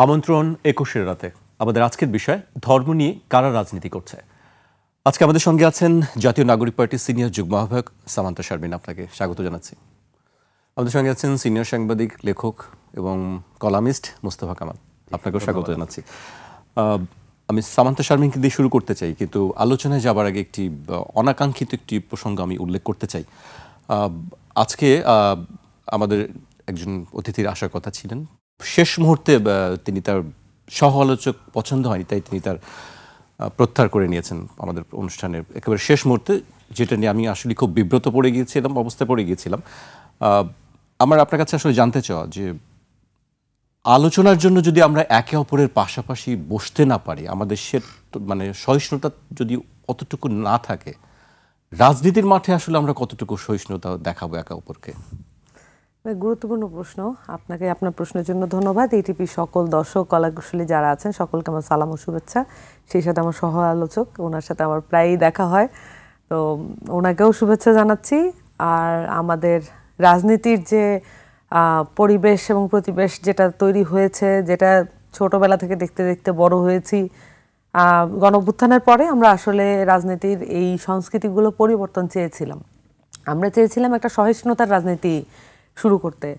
আমন্ত্রণ ২১-এর রাতে। আমাদের আজকের বিষয় ধর্ম নিয়ে কারা রাজনীতি করছে। আজকে আমাদের সঙ্গে আছেন জাতীয় নাগরিক পার্টির সিনিয়র যুগ্ম আহ্বায়ক সামান্তা শারমিন। আপনাকে স্বাগত জানাচ্ছি। আমাদের সঙ্গে আছেন সিনিয়র সাংবাদিক, লেখক এবং কলামিস্ট মোস্তফা কামাল। আপনাকেও স্বাগত জানাচ্ছি। আমি সামান্তা শারমিনকে দিয়ে শুরু করতে চাই, কিন্তু আলোচনায় যাবার আগে একটি অনাকাঙ্ক্ষিত একটি প্রসঙ্গ আমি উল্লেখ করতে চাই। আজকে আমাদের একজন অতিথির আসার কথা ছিলেন, শেষ মুহূর্তে তিনি তার সহ আলোচক পছন্দ হয়নি, তাই তিনি তার প্রত্যাহার করে নিয়েছেন আমাদের অনুষ্ঠানের একেবারে শেষ মুহূর্তে, যেটা নিয়ে আমি আসলে খুব বিব্রত অবস্থায় পড়ে গিয়েছিলাম। আমার আপনার কাছে আসলে জানতে চাওয়া যে আলোচনার জন্য যদি আমরা একে অপরের পাশাপাশি বসতে না পারি, আমাদের সে মানে সহিষ্ণুতা যদি কতটুকু না থাকে, রাজনীতির মাঠে আসলে আমরা কতটুকু সহিষ্ণুতা দেখাবো একে অপরকে? গুরুত্বপূর্ণ প্রশ্ন। আপনাকে আপনার প্রশ্নের জন্য ধন্যবাদ। এটিপি সকল দর্শক, কলাকুশলী যারা আছেন সকলকে আমার সালাম ও শুভেচ্ছা। সেই সাথে আমার সহ আলোচক, ওনার সাথে আমার প্রায়ই দেখা হয়, তো ওনাকেও শুভেচ্ছা জানাচ্ছি। আর আমাদের রাজনীতির যে পরিবেশ এবং প্রতিবেশ যেটা তৈরি হয়েছে, যেটা ছোটবেলা থেকে দেখতে দেখতে বড় হয়েছি, গণঅভ্যুত্থানের পরে আমরা আসলে রাজনীতির এই সংস্কৃতিগুলো পরিবর্তন চেয়েছিলাম। আমরা চেয়েছিলাম একটা সহিষ্ণুতার রাজনীতি শুরু করতে,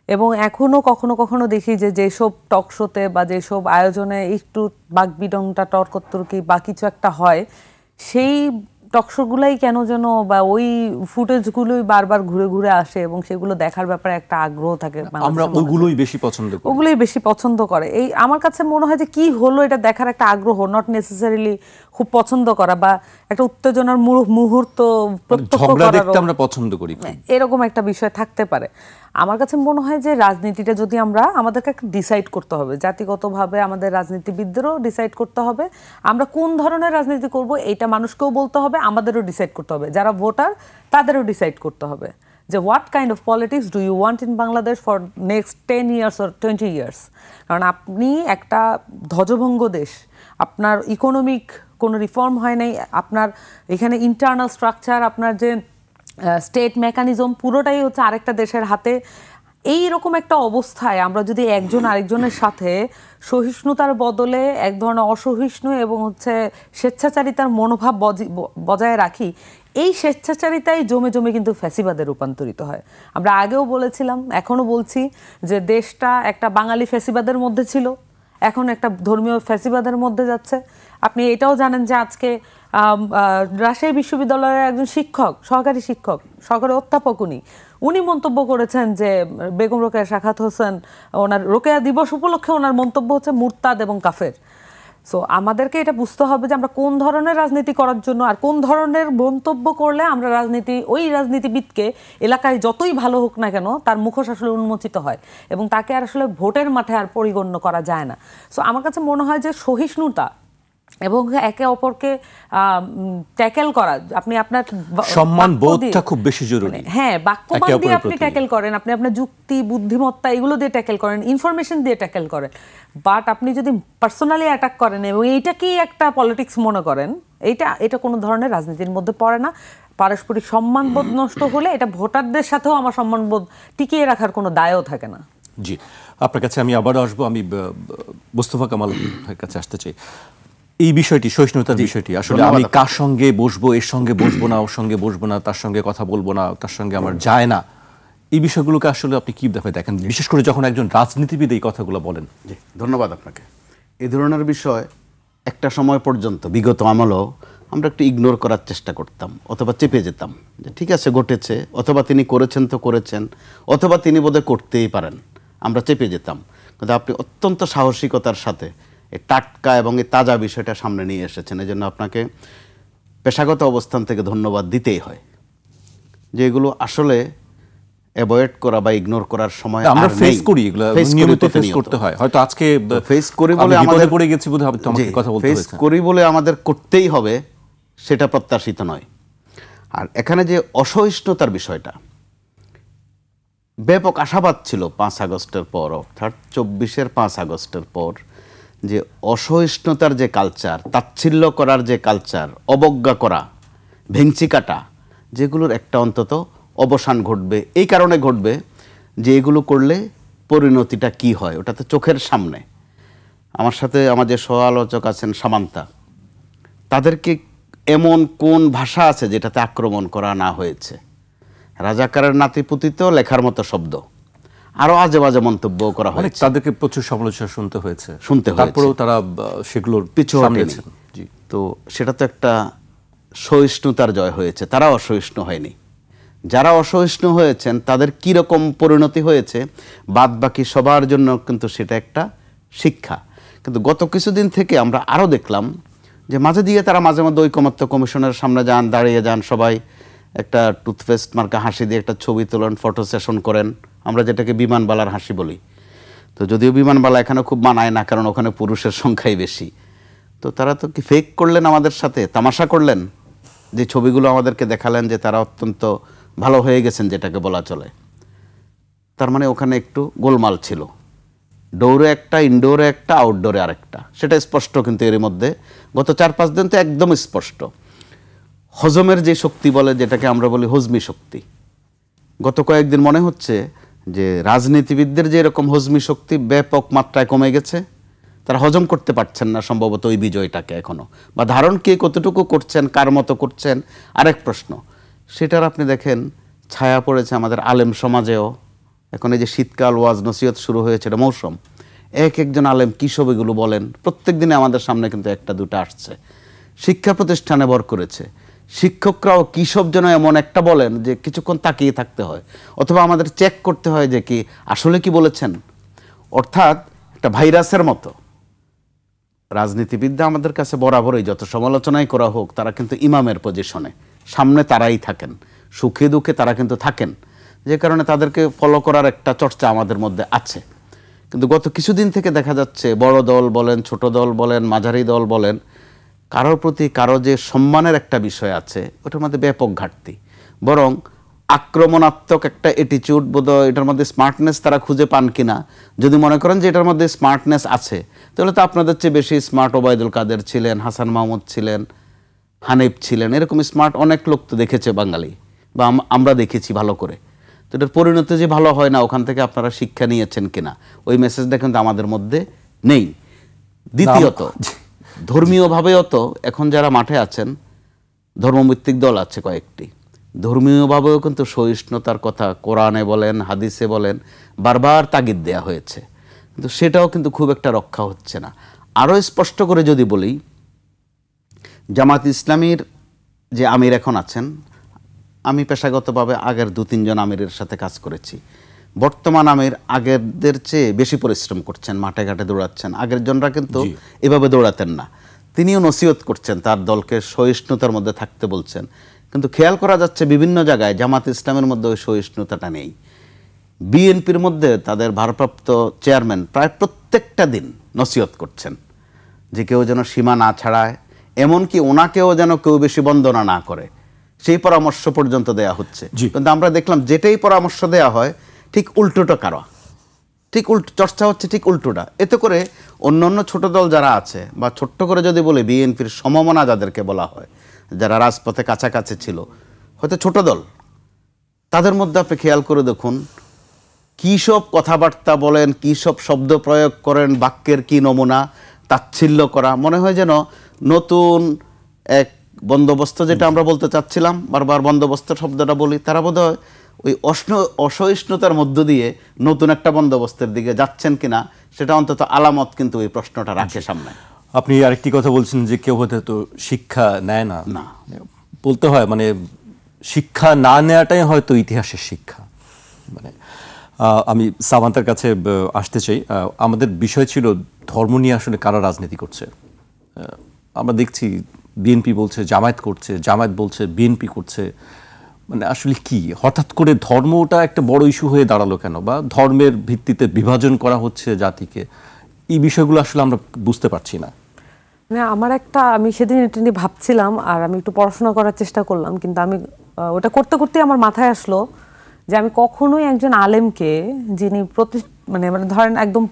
এবং এখনও কখনো কখনো দেখি যে যেসব টক শোতে বা যেসব আয়োজনে একটু বাকবিডংটা তর্কতর্কি বা কিছু একটা হয়, সেই টকশোগুলাই কেন যেন বা ওই ফুটেজগুলোই বারবার ঘুরে ঘুরে আসে এবং সেগুলো দেখার ব্যাপারে একটা আগ্রহ থাকে। আমরা ওগুলোই বেশি পছন্দ করে। এই আমার কাছে মনে হয় যে কি হলো এটা দেখার একটা আগ্রহ, নট নেসেসারিলি খুব পছন্দ করা বা একটা উত্তেজনার মুহূর্ত আমরা পছন্দ করি, এরকম একটা বিষয় থাকতে পারে। আমার কাছে মনে হয় যে রাজনীতিটা যদি আমাদেরকে একটা ডিসাইড করতে হবে, জাতিগতভাবে আমাদের রাজনীতিবিদদেরও ডিসাইড করতে হবে আমরা কোন ধরনের রাজনীতি করব। এইটা মানুষকেও বলতে হবে, আমাদেরও ডিসাইড করতে হবে, যারা ভোটার তাদেরও ডিসাইড করতে হবে যে what kind of politics do you want in Bangladesh for next 10 years or 20 years. কারণ আপনি একটা ধ্বজভঙ্গ দেশ, আপনার ইকোনমিক কোনো রিফর্ম হয় নাই, আপনার এখানে ইন্টারনাল স্ট্রাকচার, আপনার যে স্টেট মেকানিজম পুরোটাই হচ্ছে আরেকটা দেশের হাতে। এই রকম একটা অবস্থায় আমরা যদি একজন আরেকজনের সাথে সহিষ্ণুতার বদলে এক ধরনের অসহিষ্ণু এবং স্বেচ্ছাচারিতার মনোভাব বজায় রাখি, এই স্বেচ্ছাচারিতাই জমে জমে কিন্তু ফ্যাসিবাদে রূপান্তরিত হয়। আমরা আগেও বলেছিলাম, এখনও বলছি যে দেশটা একটা বাঙালি ফ্যাসিবাদের মধ্যে ছিল, এখন একটা ধর্মীয় ফ্যাসিবাদের মধ্যে যাচ্ছে। আপনি এটাও জানেন যে আজকে রাজশাহী বিশ্ববিদ্যালয়ের একজন সহকারী অধ্যাপক উনি মন্তব্য করেছেন যে বেগম রোকেয়া সাখাওয়াত হোসেন, ওনার রোকেয়া দিবস উপলক্ষে ওনার মন্তব্য হচ্ছে মুরতাদ এবং কাফের। সো আমাদেরকে এটা বুঝতে হবে যে আমরা কোন ধরনের রাজনীতি করার জন্য আর কোন ধরনের মন্তব্য করলে আমরা ওই রাজনীতিবিদকে এলাকায় যতই ভালো হোক না কেন তার মুখোশ আসলে উন্মোচিত হয় এবং তাকে আর আসলে ভোটের মাঠে আর পরিগণ্য করা যায় না। সো আমার কাছে মনে হয় যে সহিষ্ণুতা এবং একে অপরকে ট্যাকেল করা, আপনি আপনার সম্মানবোধটা খুব বেশি জরুরি। হ্যাঁ, বাক্যবাদ দিয়ে আপনি ট্যাকেল করেন, আপনি আপনার যুক্তি, বুদ্ধিমত্তা এগুলো দিয়ে ট্যাকেল করেন, ইনফরমেশন দিয়ে ট্যাকেল করেন, বাট আপনি যদি পার্সোনালি অ্যাটাক করেন এবং এইটাকেই একটা পলিটিক্স মনে করেন, এটা কোনো ধরনের রাজনীতির মধ্যে পড়ে না। পারস্পরিক সম্মানবোধ নষ্ট হলে এটা ভোটারদের সাথেও আমার সম্মানবোধ টিকিয়ে রাখার কোনো দায়ও থাকে না। জি, আপনার কাছে আমি আবারও আসবো। আমি মোস্তফা কামাল কাছে আসতে চাই। এই বিষয়টি, সহিষ্ণুতার বিষয়টি, আসলে আমি কার সঙ্গে বসবো, এর সঙ্গে বসবো না, ওর সঙ্গে বসবো না, তার সঙ্গে কথা বলবো না, তার সঙ্গে আমার যায় না, এই বিষয়গুলোকে আসলে আপনি কি দেখেন, বিশেষ করে যখন একজন রাজনীতিবিদ এই কথাগুলো বলেন? জি, ধন্যবাদ আপনাকে। এই ধরনের বিষয় একটা সময় পর্যন্ত বিগত আমলেও আমরা একটু ইগনোর করার চেষ্টা করতাম অথবা চেপে যেতাম যে ঠিক আছে ঘটেছে, অথবা তিনি করেছেন তো করেছেন, অথবা তিনি বোধহয় করতেই পারেন, আমরা চেপে যেতাম। কিন্তু আপনি অত্যন্ত সাহসিকতার সাথে এই টাটকা এবং এই তাজা বিষয়টা সামনে নিয়ে এসেছেন, এই জন্য আপনাকে পেশাগত অবস্থান থেকে ধন্যবাদ দিতেই হয়। যে এগুলো আসলে অ্যাভয়েড করা বা ইগনোর করার সময় আমরা ফেস করি, এগুলো নিয়মিত ফেস করতে হয়। হয়তো আজকে ফেস করি বলে আমাদের পড়ে গেছি বোধহয় আমাকে কথা বলতে হয়েছে, ফেস করি বলে আমাদের করতেই হবে সেটা প্রত্যাশিত নয়। আর এখানে যে অসহিষ্ণুতার বিষয়টা, ব্যাপক আশাবাদ ছিল 5 আগস্টের পর, অর্থাৎ 24-এর 5 আগস্টের পর, যে অসহিষ্ণুতার যে কালচার, তাচ্ছিল্য করার যে কালচার, অবজ্ঞা করা, ভেংচি কাটা, যেগুলোর একটা অন্তত অবসান ঘটবে। এই কারণে ঘটবে যে এগুলো করলে পরিণতিটা কি হয় ওটা তো চোখের সামনে। আমার সাথে আমার যে সহ আলোচক আছেন সামান্তা, তাদেরকে এমন কোন ভাষা আছে যেটাতে আক্রমণ করা না হয়েছে? রাজাকারের নাতিপুতিত লেখার মতো শব্দ, আরো আজে বাজে মন্তব্য করা হয়েছে, তাদেরকে প্রচুর সমালোচনা শুনতে হয়েছে, তারপরেও তারা সেগুলোর পিছু হটেনি। তো সেটা তো একটা সহিষ্ণুতার জয় হয়েছে, তারা অসহিষ্ণু হয়নি। যারা অসহিষ্ণু হয়েছেন তাদের কি রকম পরিণতি হয়েছে বাদ বাকি সবার জন্য কিন্তু সেটা একটা শিক্ষা। কিন্তু গত কিছুদিন থেকে আমরা আরো দেখলাম যে মাঝে দিয়ে তারা মাঝে মধ্যে ঐকমত্য কমিশনের সামনে যান, দাঁড়িয়ে যান, সবাই একটা টুথপেস্ট মার্কা হাসি দিয়ে একটা ছবি তোলেন, ফটো সেশন করেন, আমরা যেটাকে বিমানবালার হাসি বলি। তো যদিও বিমানবালা এখানে খুব মানায় না, কারণ ওখানে পুরুষের সংখ্যাই বেশি। তো তারা তো কি ফেক করলেন, আমাদের সাথে তামাশা করলেন, যে ছবিগুলো আমাদেরকে দেখালেন যে তারা অত্যন্ত ভালো হয়ে গেছেন যেটাকে বলা চলে। তার মানে ওখানে একটু গোলমাল ছিল, ডোরে একটা, ইনডোরে একটা, আউটডোরে আরেকটা, সেটা স্পষ্ট। কিন্তু এর মধ্যে গত 4-5 দিন তো একদম স্পষ্ট হজমের যে শক্তি বলে, যেটাকে আমরা বলি হজমি শক্তি, গত কয়েকদিন মনে হচ্ছে যে রাজনীতিবিদদের যে এরকম হজমি শক্তি ব্যাপক মাত্রায় কমে গেছে। তারা হজম করতে পারছেন না সম্ভবত ওই বিজয়টাকে এখনো, বা ধারণ কে কতটুকু করছেন, কার মতো করছেন আরেক প্রশ্ন। সেটার আপনি দেখেন ছায়া পড়েছে আমাদের আলেম সমাজেও। এখন এই যে শীতকাল, ওয়াজ নসিহত শুরু হয়েছে, এটা মৌসুম, একজন আলেম কী সব এগুলো বলেন, প্রত্যেক দিনে আমাদের সামনে কিন্তু একটা দুটা আসছে। শিক্ষা প্রতিষ্ঠানে ভর করেছে, শিক্ষকরাও কী সব যেন এমন একটা বলেন যে কিছুক্ষণ তাকিয়ে থাকতে হয়, অথবা আমাদের চেক করতে হয় যে কি আসলে কি বলেছেন। অর্থাৎ একটা ভাইরাসের মতো রাজনীতিবিদরা আমাদের কাছে বরাবরই, যত সমালোচনাই করা হোক, তারা কিন্তু ইমামের পজিশনে, সামনে তারাই থাকেন, সুখে দুঃখে তারা কিন্তু থাকেন, যে কারণে তাদেরকে ফলো করার একটা চর্চা আমাদের মধ্যে আছে। কিন্তু গত কিছুদিন থেকে দেখা যাচ্ছে বড় দল বলেন, ছোট দল বলেন, মাঝারি দল বলেন, কারোর প্রতি কারো যে সম্মানের একটা বিষয় আছে, ওটার মধ্যে ব্যাপক ঘাটতি। বরং আক্রমণাত্মক একটা অ্যাটিটিউড, বোধহয় এটার মধ্যে স্মার্টনেস তারা খুঁজে পান কিনা। যদি মনে করেন যে এটার মধ্যে স্মার্টনেস আছে, তাহলে তো আপনাদের চেয়ে বেশি স্মার্ট ওবায়দুল কাদের ছিলেন, হাসান মাহমুদ ছিলেন, হানিফ ছিলেন, এরকম স্মার্ট অনেক লোক তো দেখেছে বাঙালি, বা আমরা দেখেছি ভালো করে। তো এটার পরিণতি যে ভালো হয় না, ওখান থেকে আপনারা শিক্ষা নিয়েছেন কিনা, ওই মেসেজটা কিন্তু আমাদের মধ্যে নেই। দ্বিতীয়ত, ধর্মীয়ভাবেও তো এখন যারা মাঠে আছেন, ধর্মভিত্তিক দল আছে কয়েকটি, ধর্মীয়ভাবেও কিন্তু সহিষ্ণুতার কথা কোরআনে বলেন, হাদিসে বলেন, বারবার তাগিদ দেয়া হয়েছে, কিন্তু সেটাও কিন্তু খুব একটা রক্ষা হচ্ছে না। আরও স্পষ্ট করে যদি বলি, জামাত ইসলামীর যে আমির এখন আছেন, আমি পেশাগতভাবে আগের 2-3 জন আমিরের সাথে কাজ করেছি। বর্তমান আমির আগেরদের চেয়ে বেশি পরিশ্রম করছেন, মাঠে ঘাটে দৌড়াচ্ছেন। আগের জনরা কিন্তু এভাবে দৌড়াতেন না। তিনিও নসিহত করছেন, তার দলকে সহিষ্ণুতার মধ্যে থাকতে বলছেন। কিন্তু খেয়াল করা যাচ্ছে বিভিন্ন জায়গায় জামাত ইসলামের মধ্যে ওই সহিষ্ণুতাটা নেই। বিএনপির মধ্যে তাদের ভারপ্রাপ্ত চেয়ারম্যান প্রায় প্রত্যেকটা দিন নসিহত করছেন যে কেউ যেন সীমা না ছাড়ায়, এমনকি ওনাকেও যেন কেউ বেশি বন্দনা না করে, সেই পরামর্শ পর্যন্ত দেয়া হচ্ছে। কিন্তু আমরা দেখলাম যেটাই পরামর্শ দেয়া হয় ঠিক উল্টোটা করা, ঠিক চর্চা হচ্ছে ঠিক উল্টোটা। এতে করে অন্য অন্য ছোট দল যারা আছে, বা ছোট্ট করে যদি বলি বিএনপির সমমনা যাদেরকে বলা হয়, যারা রাজপথে কাছাকাছি ছিল, হয়তো ছোট দল, তাদের মধ্যে আপনি খেয়াল করে দেখুন কী সব কথাবার্তা বলেন, কী সব শব্দ প্রয়োগ করেন, বাক্যের কি নমুনা, তাচ্ছিল্য করা। মনে হয় যেন নতুন এক বন্দোবস্ত, যেটা আমরা বলতে চাচ্ছিলাম, বারবার বন্দোবস্ত শব্দটা বলি, তারা বোধহয় ওই অসহিষ্ণুতার মধ্য দিয়ে নতুন একটা বন্দোবস্তের দিকে যাচ্ছেন কিনা, সেটা অন্তত আলামত কিন্তু ওই প্রশ্নটা রাখে সামনে। আপনি আরেকটি কথা বলছেন যে কেউ হয়তো শিক্ষা নেয় না, না বলতে হয়, মানে শিক্ষা না নেওয়াটাই হয়তো ইতিহাসের শিক্ষা। মানে আমি সামান্তার কাছে আসতে চাই। আমাদের বিষয় ছিল ধর্ম নিয়ে আসলে কারা রাজনীতি করছে। আমরা দেখছি বিএনপি বলছে জামায়াত করছে, জামায়াত বলছে বিএনপি করছে। মানে আসলে কি হঠাৎ করে ধর্মটা একটা বড় ইস্যু হয়ে দাঁড়ালো কেন, বা ধর্মের ভিত্তিতে বিভাজন করা হচ্ছে জাতিকে, এই বিষয়গুলো আসলে আমরা বুঝতে পারছি না। মানে আমি সেদিন এটা নিয়ে ভাবছিলাম, আর আমি একটু পড়াশোনা করার চেষ্টা করলাম, কিন্তু আমি ওটা করতে করতে আমার মাথায় আসলো যে আমি কখনোই একজন আলেমকে, যিনি মানে ধরেন একদম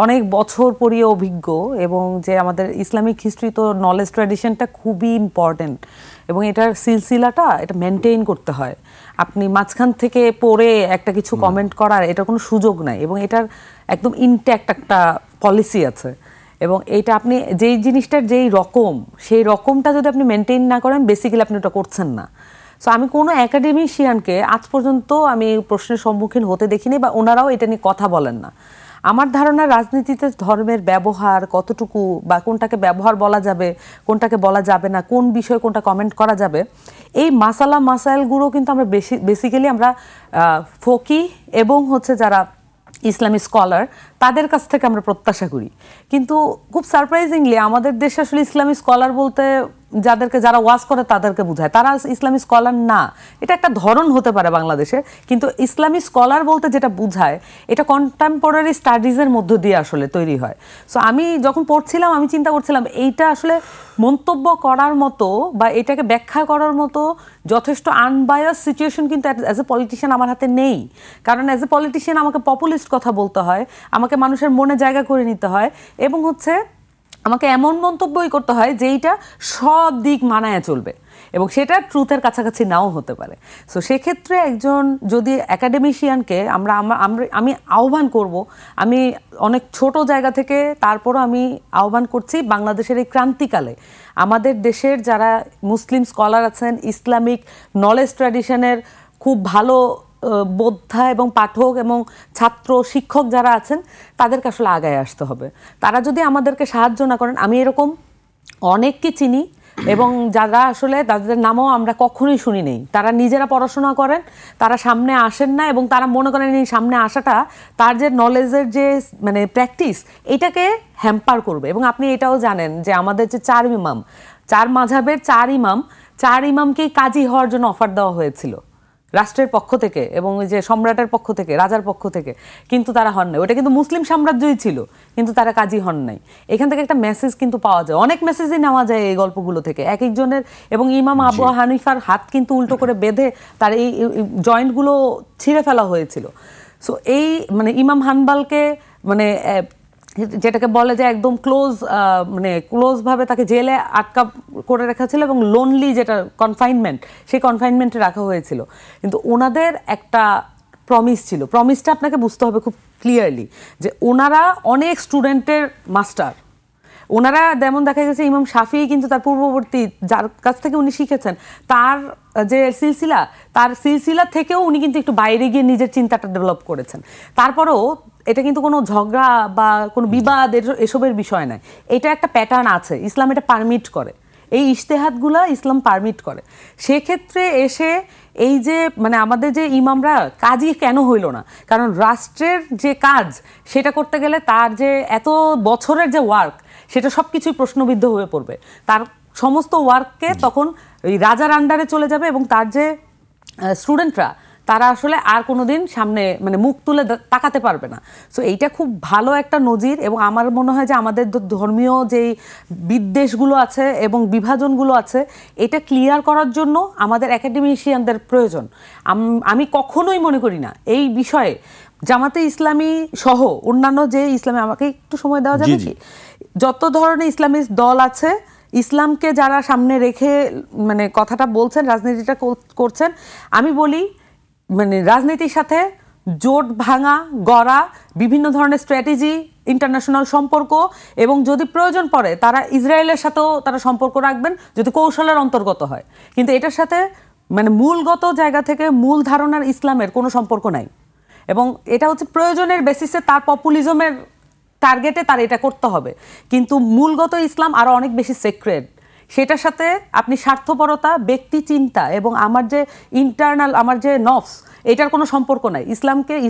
অনেক বছর পরিয়ে অভিজ্ঞ, এবং যে আমাদের ইসলামিক হিস্ট্রি তো নলেজ ট্র্যাডিশনটা খুবই ইম্পর্টেন্ট, এবং এটার সিলসিলাটা এটা মেনটেন করতে হয়। আপনি মাঝখান থেকে পড়ে একটা কিছু কমেন্ট করার এটা কোনো সুযোগ নাই, এবং এটার একদম ইনট্যাক্ট একটা পলিসি আছে। এবং এইটা আপনি যেই জিনিসটার যেই রকম সেই রকমটা যদি আপনি মেনটেন না করেন বেসিক্যালি আপনি ওটা করছেন না। সো আমি কোনো একাডেমিশিয়ানকে আজ পর্যন্ত আমি প্রশ্নের সম্মুখীন হতে দেখিনি বা ওনারাও এটা নিয়ে কথা বলেন না। আমার ধারণা রাজনীতিতে ধর্মের ব্যবহার কতটুকু বা কোনটাকে ব্যবহার বলা যাবে কোনটাকে বলা যাবে না, কোন বিষয়ে কোনটা কমেন্ট করা যাবে, এই মাসাইলগুলো কিন্তু আমরা বেসিক্যালি আমরা ফকি এবং হচ্ছে যারা ইসলামিক স্কলার তাদের কাছ থেকে আমরা প্রত্যাশা করি। কিন্তু খুব সারপ্রাইজিংলি আমাদের দেশে আসলে ইসলামিক স্কলার বলতে যারা ওয়াজ করে তাদেরকে বোঝায়, তারা ইসলামিক স্কলার না। এটা একটা ধরন হতে পারে বাংলাদেশে, কিন্তু ইসলামিক স্কলার বলতে যেটা বোঝায় এটা কন্টেম্পোরারি স্টাডিজের মধ্য দিয়ে আসলে তৈরি হয়। সো আমি যখন পড়ছিলাম আমি চিন্তা করছিলাম এইটা আসলে মন্তব্য করার মতো বা এটাকে ব্যাখ্যা করার মতো যথেষ্ট আনবায়াস সিচুয়েশন কিন্তু অ্যাজ এ পলিটিশিয়ান আমার হাতে নেই। কারণ অ্যাজ এ পলিটিশিয়ান আমাকে পপুলিস্ট কথা বলতে হয়, আমাকে মানুষের মনে জায়গা করে নিতে হয় এবং হচ্ছে আমাকে এমন মন্তব্যই করতে হয় যেইটা সব দিক মানায় চলবে এবং সেটা ট্রুথের কাছাকাছি নাও হতে পারে। সো সেক্ষেত্রে একজন যদি একাডেমিশিয়ানকে আমি আহ্বান করব, আমি অনেক ছোট জায়গা থেকে তারপরও আমি আহ্বান করছি বাংলাদেশের এই ক্রান্তিকালে আমাদের দেশের যারা মুসলিম স্কলার আছেন, ইসলামিক নলেজ ট্র্যাডিশনের খুব ভালো বোদ্ধা এবং পাঠক এবং ছাত্র শিক্ষক যারা আছেন তাদেরকে আসলে আগায় আসতে হবে। তারা যদি আমাদেরকে সাহায্য না করেন, আমি এরকম অনেককে চিনি এবং যারা আসলে তাদের নামও আমরা কখনোই শুনি নেই, তারা নিজেরা পড়াশোনা করেন, তারা সামনে আসেন না এবং তারা মনে করেন এই সামনে আসাটা তার যে নলেজের যে মানে প্র্যাকটিস এটাকে হ্যাম্পার করবে। এবং আপনি এটাও জানেন যে আমাদের যে চার মাযহাবের চার ইমামকেই কাজী হওয়ার জন্য অফার দেওয়া হয়েছিল রাষ্ট্রের পক্ষ থেকে এবং ওই যে সম্রাটের পক্ষ থেকে, রাজার পক্ষ থেকে, কিন্তু তারা হন নাই। ওটা কিন্তু মুসলিম সাম্রাজ্যই ছিল, কিন্তু তারা কাজী হন নাই। এখান থেকে একটা মেসেজ কিন্তু পাওয়া যায়, অনেক মেসেজই নেওয়া যায় এই গল্পগুলো থেকে এক একজনের। এবং ইমাম আবু হানিফার হাত কিন্তু উল্টো করে বেঁধে তার এই জয়েন্টগুলো ছিঁড়ে ফেলা হয়েছিল। সো এই মানে ইমাম হানবালকে মানে যেটাকে বলে যে একদম ক্লোজভাবে তাকে জেলে আটকা করে রাখা ছিল এবং লোনলি যেটা কনফাইনমেন্ট, সেই কনফাইনমেন্টে রাখা হয়েছিল। কিন্তু ওনাদের একটা প্রমিস ছিল, প্রমিসটা আপনাকে বুঝতে হবে খুব ক্লিয়ারলি, যে ওনারা অনেক স্টুডেন্টের মাস্টার। ওনারা যেমন দেখা গেছে ইমাম শাফিঈ কিন্তু তার পূর্ববর্তী যার কাছ থেকে উনি শিখেছেন তার যে সিলসিলা থেকেও উনি কিন্তু একটু বাইরে গিয়ে নিজের চিন্তাটা ডেভেলপ করেছেন। তারপরেও এটা কিন্তু কোনো ঝগড়া বা কোনো বিবাদ এসবের বিষয় নয়, এটা একটা প্যাটার্ন আছে, ইসলাম এটা পারমিট করে, এই ইজতেহাদগুলো ইসলাম পারমিট করে। সেক্ষেত্রে এসে এই যে মানে আমাদের যে ইমামরা কাজই কেন হইল না, কারণ রাষ্ট্রের যে কাজ সেটা করতে গেলে তার যে এত বছরের যে ওয়ার্ক সেটা সব কিছুই প্রশ্নবিদ্ধ হয়ে পড়বে, তার সমস্ত ওয়ার্ককে তখন ওই রাজার আন্ডারে চলে যাবে এবং তার যে স্টুডেন্টরা তারা আসলে আর কোনোদিন সামনে মানে মুখ তুলে তাকাতে পারবে না। সো এইটা খুব ভালো একটা নজির এবং আমার মনে হয় যে আমাদের ধর্মীয় যেই বিদ্বেষগুলো আছে এবং বিভাজনগুলো আছে এটা ক্লিয়ার করার জন্য আমাদের একাডেমিশিয়ানদের প্রয়োজন। আমি কখনোই মনে করি না এই বিষয়ে জামাতে ইসলামী সহ অন্যান্য যে ইসলামী, আমাকে একটু সময় দেওয়া যাবে কি, যত ধরনের ইসলামী দল আছে ইসলামকে যারা সামনে রেখে মানে কথাটা বলছেন, রাজনীতিটা করছেন, আমি বলি মানে রাজনীতির সাথে জোট ভাঙা গড়া বিভিন্ন ধরনের স্ট্র্যাটেজি, ইন্টারন্যাশনাল সম্পর্ক এবং যদি প্রয়োজন পড়ে তারা ইসরায়েলের সাথেও তারা সম্পর্ক রাখবেন যদি কৌশলের অন্তর্গত হয়, কিন্তু এটার সাথে মানে মূলগত জায়গা থেকে মূল ধারণার ইসলামের কোনো সম্পর্ক নাই। এবং এটা হচ্ছে প্রয়োজনের বেসিসে তার পপুলিজমের টার্গেটে তার এটা করতে হবে, কিন্তু মূলগত ইসলাম আরও অনেক বেশি সেক্রেড। সেটার সাথে আপনি স্বার্থপরতা, ব্যক্তি চিন্তা এবং আমার যে ইন্টারনাল আমার যে নফস এটার কোনো সম্পর্ক নাই।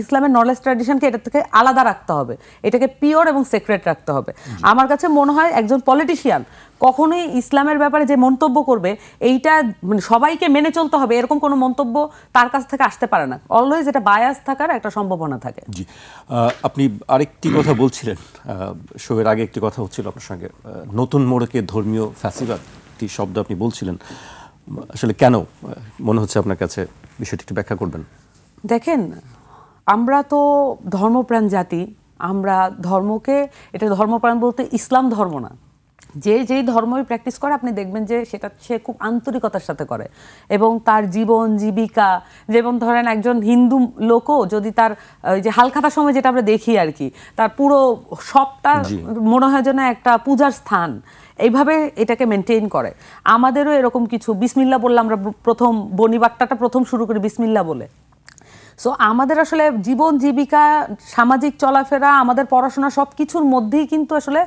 ইসলামের নলেজ ট্র্যাডিশনকে এটা থেকে আলাদা রাখতে হবে, এটাকে পিওর এবং সেক্রেট রাখতে হবে। আমার কাছে মনে হয় একজন পলিটিশিয়ান কখনোই ইসলামের ব্যাপারে যে মন্তব্য করবে এইটা মানে সবাইকে মেনে চলতে হবে এরকম কোনো মন্তব্য তার কাছ থেকে আসতে পারে না। অলওয়েজ এটা বায়াস থাকার একটা সম্ভাবনা থাকে। জি, আপনি আরেকটি কথা বলছিলেন, শোয়ের আগে একটি কথা হচ্ছিল আপনার সঙ্গে, নতুন মোড়কে ধর্মীয় ফ্যাসিবাদ একটি শব্দ আপনি বলছিলেন, আসলে কেন মনে হচ্ছে আপনার কাছে, বিষয়টি একটু ব্যাখ্যা করবেন? দেখেন, আমরা তো ধর্মপ্রাণ জাতি, আমরা ধর্মকে, এটা ধর্মপ্রাণ বলতে ইসলাম ধর্ম না, যেই ধর্মই প্র্যাকটিস করে আপনি দেখবেন যে সে খুব আন্তরিকতার সাথে করে এবং তার জীবন জীবিকা, যেমন ধরেন একজন হিন্দু লোকও যদি তার ওই যে হালখাতার সময় যেটা আমরা দেখি আর কি, তার পুরো সবটা মনে হয় যেন একটা পূজার স্থান, এইভাবে এটাকে মেনটেন করে। আমাদেরও এরকম কিছু, বিসমিল্লাহ বললে আমরা প্রথম বনিবাক্তাটা প্রথম শুরু করি বিসমিল্লাহ বলে। সো আমাদের আসলে জীবন জীবিকা, সামাজিক চলাফেরা, আমাদের পড়াশোনা সব কিছুর মধ্যেই কিন্তু আসলে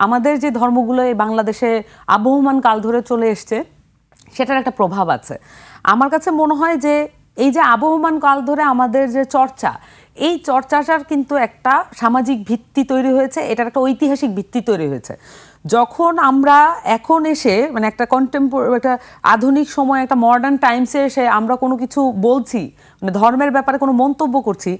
আমাদের যে ধর্মগুলো এই বাংলাদেশে আবহমান কাল ধরে চলে এসছে সেটার একটা প্রভাব আছে। আমার কাছে মনে হয় যে এই যে আবহমান কাল ধরে আমাদের যে চর্চা, এই চর্চাটার কিন্তু একটা সামাজিক ভিত্তি তৈরি হয়েছে, এটার একটা ঐতিহাসিক ভিত্তি তৈরি হয়েছে। যখন আমরা এখন এসে মানে একটা একটা আধুনিক সময়, একটা মডার্ন টাইমসে এসে আমরা কোনো কিছু বলছি, মানে ধর্মের ব্যাপারে কোনো মন্তব্য করছি,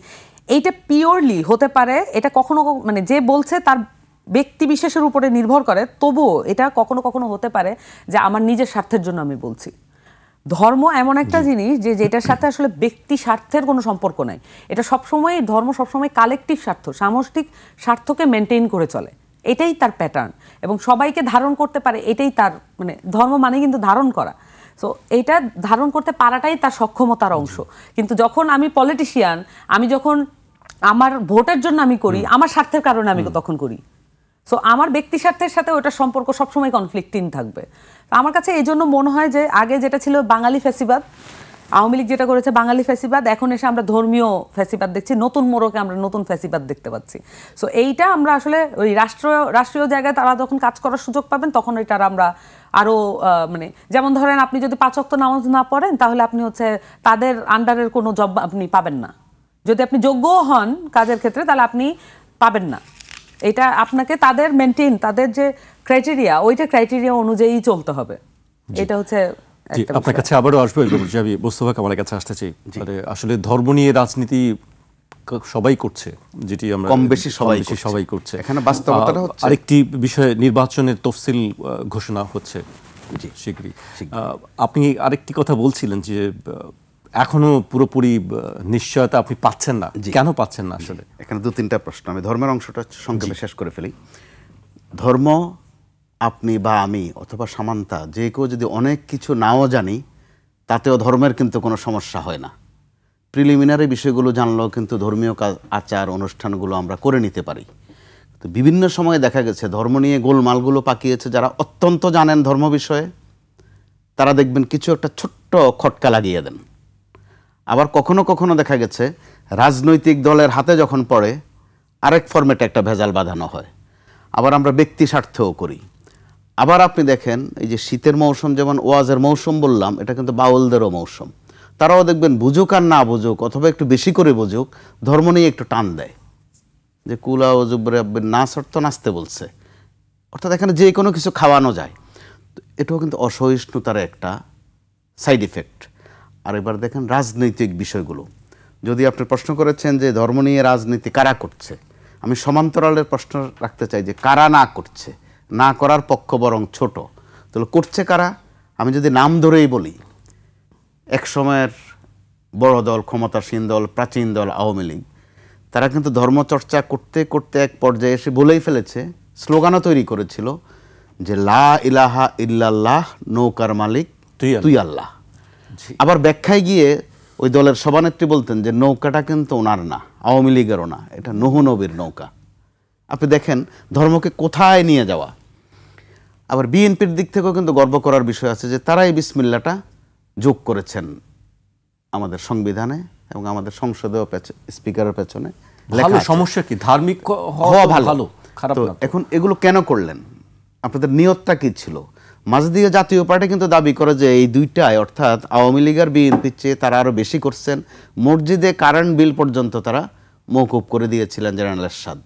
এইটা পিওরলি হতে পারে, এটা কখনো মানে যে বলছে তার ব্যক্তি বিশেষের উপরে নির্ভর করে, তবুও এটা কখনো কখনো হতে পারে যে আমার নিজের স্বার্থের জন্য আমি বলছি। ধর্ম এমন একটা জিনিস যে যেটার সাথে আসলে ব্যক্তি স্বার্থের কোনো সম্পর্ক নাই। এটা সবসময়, ধর্ম সবসময় কালেকটিভ স্বার্থ, সামষ্টিক স্বার্থকে মেনটেন করে চলে, এটাই তার প্যাটার্ন, এবং সবাইকে ধারণ করতে পারে, এটাই তার মানে ধর্ম মানে কিন্তু ধারণ করা। সো এইটা ধারণ করতে পারাটাই তার সক্ষমতার অংশ। কিন্তু যখন আমি পলিটিশিয়ান, আমি যখন আমার ভোটের জন্য আমি করি, আমার স্বার্থের কারণে আমি তখন করি, সো আমার ব্যক্তি স্বার্থের সাথে ওটার সম্পর্ক সবসময় কনফ্লিক্টিং থাকবে। আমার কাছে এই জন্য মনে হয় যে আগে যেটা ছিল বাঙালি ফ্যাসিবাদ, আওয়ামী লীগ যেটা করেছে বাঙালি ফ্যাসিবাদ, এখন এসে আমরা ধর্মীয় ফ্যাসিবাদ দেখছি, নতুন মোড়কে আমরা নতুন ফ্যাসিবাদ দেখতে পাচ্ছি। সো এইটা আমরা আসলে ওই রাষ্ট্রীয় জায়গায় তারা যখন কাজ করার সুযোগ পাবেন তখন এটার আমরা আরও মানে যেমন ধরেন আপনি যদি 5 ওয়াক্ত নামাজ না পড়েন তাহলে আপনি হচ্ছে তাদের আন্ডারের কোনো জব আপনি পাবেন না। যদি আপনি যোগ্যও হন কাজের ক্ষেত্রে তাহলে আপনি পাবেন না। এটা আপনাকে তাদের মেনটেন, তাদের যে ক্রাইটেরিয়া, ওইটা ক্রাইটেরিয়া অনুযায়ী চলতে হবে। এটা হচ্ছে আপনার কাছে আবারও আসবো, আমি মোস্তফা কামালের কাছে আসতে চাই। আসলে ধর্ম নিয়ে রাজনীতি সবাই করছে, যেটি আমরা কম বেশি সবাই করছে। এখানে বাস্তবতাটা হচ্ছে আরেকটি বিষয়, নির্বাচনের তফসিল ঘোষণা হচ্ছে শীঘ্রই। আপনি আরেকটি কথা বলছিলেন যে এখনো পুরোপুরি নিশ্চয়তা আপনি পাচ্ছেন না, কেন পাচ্ছেন না? আসলে এখানে 2-3টা প্রশ্ন, আমি ধর্মের অংশটা সংক্ষেপে শেষ করে ফেলি। ধর্ম আপনি বা আমি অথবা সামান্তা যে কেউ যদি অনেক কিছু নাও জানি, তাতেও ধর্মের কিন্তু কোনো সমস্যা হয় না। প্রিলিমিনারি বিষয়গুলো জানলেও কিন্তু ধর্মীয় আচার অনুষ্ঠানগুলো আমরা করে নিতে পারি। তো বিভিন্ন সময়ে দেখা গেছে ধর্ম নিয়ে গোলমালগুলো পাকিয়েছে যারা অত্যন্ত জানেন ধর্ম বিষয়ে, তারা দেখবেন কিছু একটা ছোট্ট খটকা লাগিয়ে দেন। আবার কখনো কখনো দেখা গেছে রাজনৈতিক দলের হাতে যখন পড়ে আরেক ফরম্যাটে একটা ভেজাল বাঁধানো হয়। আবার আমরা ব্যক্তি স্বার্থেও করি। আবার আপনি দেখেন এই যে শীতের মৌসুম, যেমন ওয়াজের মৌসুম বললাম, এটা কিন্তু বাউলদেরও মৌসুম। তারাও দেখবেন বুঝুক আর না বুঝুক, অথবা একটু বেশি করে বুঝুক, ধর্ম নিয়ে একটু টান দেয়, যে কুলা ও জুবরে নাচ অর্থ নাচতে বলছে, অর্থাৎ এখানে যে কোনো কিছু খাওয়ানো যায়। এটাও কিন্তু অসহিষ্ণুতার একটা সাইড ইফেক্ট। আর এবার দেখেন রাজনৈতিক বিষয়গুলো, যদি আপনি প্রশ্ন করেছেন যে ধর্ম নিয়ে রাজনীতি কারা করছে, আমি সমান্তরালের প্রশ্ন রাখতে চাই যে কারা না করছে, না করার পক্ষ বরং ছোট, তাহলে করছে কারা? আমি যদি নাম ধরেই বলি, এক সময়ের বড় দল, ক্ষমতাসীন দল, প্রাচীন দল আওয়ামী লীগ, তারা কিন্তু ধর্মচর্চা করতে করতে এক পর্যায়ে এসে বলেই ফেলেছে, স্লোগানও তৈরি করেছিল যে লা ইলাহা ইল্লাল্লাহ, নৌকার মালিক তুই আল্লাহ। আবার ব্যাখ্যায় গিয়ে ওই দলের সভানেত্রী বলতেন যে নৌকাটা কিন্তু ওনার না, আওয়ামী লীগেরও না, এটা নূহ নবীর নৌকা। আপনি দেখেন ধর্মকে কোথায় নিয়ে যাওয়া। আবার বিএনপির দিক থেকেও কিন্তু গর্ব করার বিষয় আছে যে তারা এই বিসমিল্লাটা যোগ করেছেন আমাদের সংবিধানে এবং আমাদের সংসদেও স্পিকারের পেছনে লেখা আছে। সমস্যা কি? ধার্মিক হওয়া ভালো, খারাপ না। এখন এগুলো কেন করলেন? আপনাদের নিয়তটা কি ছিল? মাঝ দিয়ে জাতীয় পার্টি কিন্তু দাবি করে যে এই দুইটাই, অর্থাৎ আওয়ামী লীগ আর বিএনপির চেয়ে তারা আরও বেশি করছেন। মসজিদে কারেন্ট বিল পর্যন্ত তারা মওকুফ করে দিয়েছিলেন জেনারেল এরশাদ।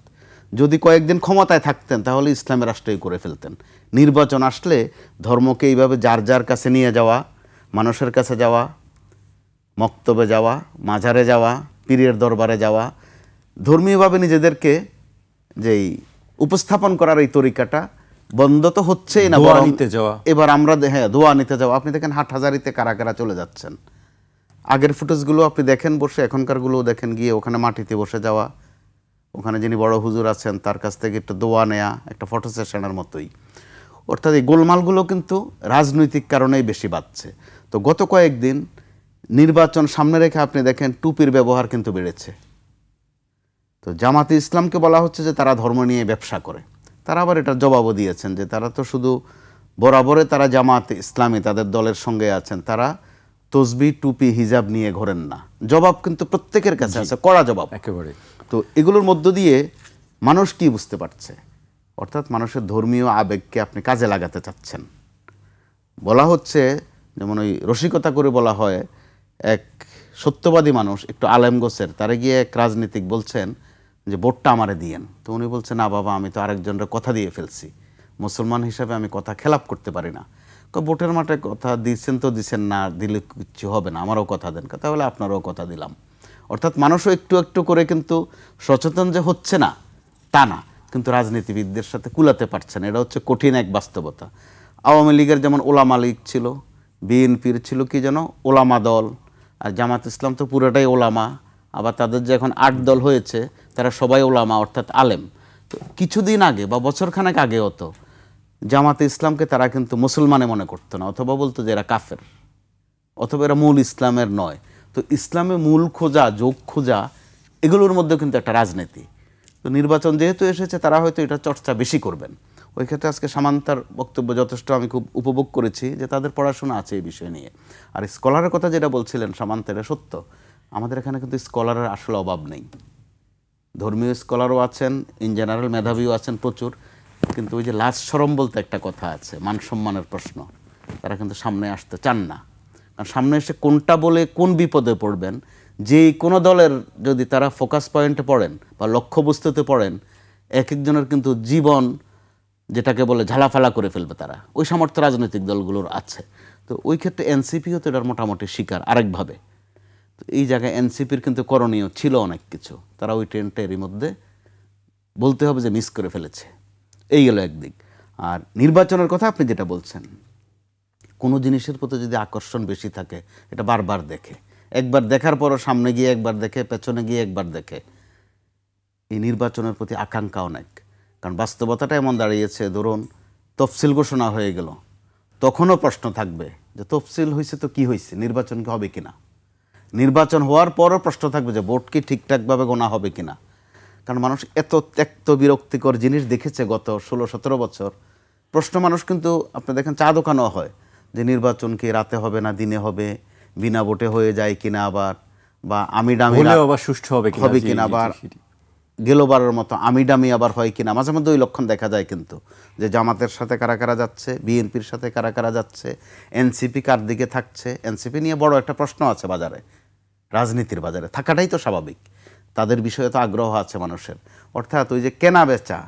যদি কয়েকদিন ক্ষমতায় থাকতেন তাহলে ইসলামের রাষ্ট্রই করে ফেলতেন। নির্বাচন আসলে ধর্মকে এইভাবে যার যার কাছে নিয়ে যাওয়া, মানুষের কাছে যাওয়া, মক্তবে যাওয়া, মাজারে যাওয়া, পীরের দরবারে যাওয়া, ধর্মীয়ভাবে নিজেদেরকে যেই উপস্থাপন করার এই তরিকাটা বন্ধ তো হচ্ছেই না, দোয়া নিতে যাওয়া। এবার আমরা দোয়া নিতে যাওয়া। আপনি দেখেন হাটহাজারিতে কারা কারা চলে যাচ্ছেন। আগের ফুটেজগুলো আপনি দেখেন বসে, এখনকারগুলোও দেখেন গিয়ে ওখানে মাটিতে বসে যাওয়া, ওখানে যিনি বড় হুজুর আছেন তার কাছ থেকে একটু দোয়া নেয়া, একটা ফটো সেশনের মতোই। অর্থাৎ এই গোলমালগুলো কিন্তু রাজনৈতিক কারণেই বেশি বাড়ছে। তো গত কয়েকদিন নির্বাচন সামনে রেখে আপনি দেখেন টুপির ব্যবহার কিন্তু বেড়েছে। তো জামাতে ইসলামকে বলা হচ্ছে যে তারা ধর্ম নিয়ে ব্যবসা করে, তারা আবার এটার জবাবও দিয়েছেন যে তারা তো শুধু বরাবরে তারা জামাতে ইসলামী তাদের দলের সঙ্গে আছেন, তারা তসবি টুপি হিজাব নিয়ে ঘোরেন না। জবাব কিন্তু প্রত্যেকের কাছে আছে, কড়া জবাব একেবারে। তো এগুলোর মধ্য দিয়ে মানুষ কি বুঝতে পারছে, অর্থাৎ মানুষের ধর্মীয় আবেগকে আপনি কাজে লাগাতে চাচ্ছেন। বলা হচ্ছে যেমন ওই রসিকতা করে বলা হয়, এক সত্যবাদী মানুষ একটু আলেম গোছের, তারে গিয়ে এক রাজনীতিক বলছেন যে ভোটটা আমারে দিয়েন। তো উনি বলছেন, না বাবা, আমি তো আরেকজনের কথা দিয়ে ফেলছি, মুসলমান হিসাবে আমি কথা খেলাপ করতে পারি না। ভোটের মাঠে কথা দিচ্ছেন তো দিচ্ছেন, না দিলে কিছু হবে না, আমারও কথা দেন। তাহলে আপনারও কথা দিলাম। অর্থাৎ মানুষও একটু একটু করে কিন্তু সচেতন যে হচ্ছে না তা না, কিন্তু রাজনীতিবিদদের সাথে কুলাতে পারছে না। এটা হচ্ছে কঠিন এক বাস্তবতা। আওয়ামী লীগের যেমন ওলামা লীগ ছিল, বিএনপির ছিল কি যেন ওলামা দল, আর জামাত ইসলাম তো পুরোটাই ওলামা। আবার তাদের যে এখন 8 দল হয়েছে তারা সবাই ওলামা অর্থাৎ আলেম। তো কিছুদিন আগে বা বছরখানেক আগে হতো জামাতে ইসলামকে তারা কিন্তু মুসলমানে মনে করতো না, অথবা বলতো যে এরা কাফের, অথবা এরা মূল ইসলামের নয়। তো ইসলামে মূল খোঁজা, যোগ খোঁজা, এগুলোর মধ্যে কিন্তু একটা রাজনীতি। তো নির্বাচন যেহেতু এসেছে তারা হয়তো এটা চর্চা বেশি করবেন। ওই ক্ষেত্রে আজকে সামান্তার বক্তব্য যথেষ্ট আমি খুব উপভোগ করেছি যে তাদের পড়াশোনা আছে এই বিষয় নিয়ে। আর স্কলারের কথা যেটা বলছিলেন সামান্ত, এটা সত্য। আমাদের এখানে কিন্তু স্কলারের আসলে অভাব নেই। ধর্মীয় স্কলারও আছেন, ইন জেনারেল মেধাবীও আছেন প্রচুর, কিন্তু ওই যে লাজ শরম বলতে একটা কথা আছে, মান সম্মানের প্রশ্ন, তারা কিন্তু সামনে আসতে চান না। কারণ সামনে এসে কোনটা বলে কোন বিপদে পড়বেন, যে কোনো দলের যদি তারা ফোকাস পয়েন্টে পড়েন বা লক্ষ্যবস্তুতে পড়েন, এক একজনের কিন্তু জীবন যেটাকে বলে ঝালাফালা করে ফেলবে তারা। ওই সামর্থ্য রাজনৈতিক দলগুলোর আছে। তো ওই ক্ষেত্রে এনসিপিও তো এটার মোটামুটি শিকার আরেকভাবে। তো এই জায়গায় এনসিপির কিন্তু করণীয় ছিল অনেক কিছু, তারা ওই ট্রেনটা এরই মধ্যে বলতে হবে যে মিস করে ফেলেছে। এই গেল একদিক। আর নির্বাচনের কথা আপনি যেটা বলছেন, কোনো জিনিসের প্রতি যদি আকর্ষণ বেশি থাকে এটা বারবার দেখে, একবার দেখার পরও সামনে গিয়ে একবার দেখে, পেছনে গিয়ে একবার দেখে। এই নির্বাচনের প্রতি আকাঙ্ক্ষা অনেক, কারণ বাস্তবতাটা এমন দাঁড়িয়েছে, ধরুন তফসিল ঘোষণা হয়ে গেল, তখনও প্রশ্ন থাকবে যে তফসিল হয়েছে তো কি হয়েছে, নির্বাচন কি হবে কিনা। নির্বাচন হওয়ার পরও প্রশ্ন থাকবে যে ভোট কি ঠিকঠাকভাবে গোনা হবে কিনা। কারণ মানুষ এত ত্যক্ত বিরক্তিকর জিনিস দেখেছে গত 16-17 বছর। প্রশ্ন মানুষ কিন্তু আপনি দেখেন চা দোকানও হয় যে নির্বাচন কি রাতে হবে না দিনে হবে, বিনা ভোটে হয়ে যায় কিনা, আবার বা আমিডামি আবার সুষ্ঠু হবে কিনা, আবার গেলোবারের মতো আমিডামি আবার হয় কিনা। মাঝে মধ্যে ওই লক্ষণ দেখা যায় কিন্তু, যে জামাতের সাথে কারা কারা যাচ্ছে, বিএনপির সাথে কারা কারা যাচ্ছে, এনসিপি কার দিকে থাকছে। এনসিপি নিয়ে বড় একটা প্রশ্ন আছে বাজারে, রাজনীতির বাজারে থাকাটাই তো স্বাভাবিক, তাদের বিষয়ে তো আগ্রহ আছে মানুষের। অর্থাৎ ওই যে কেনা বেচা,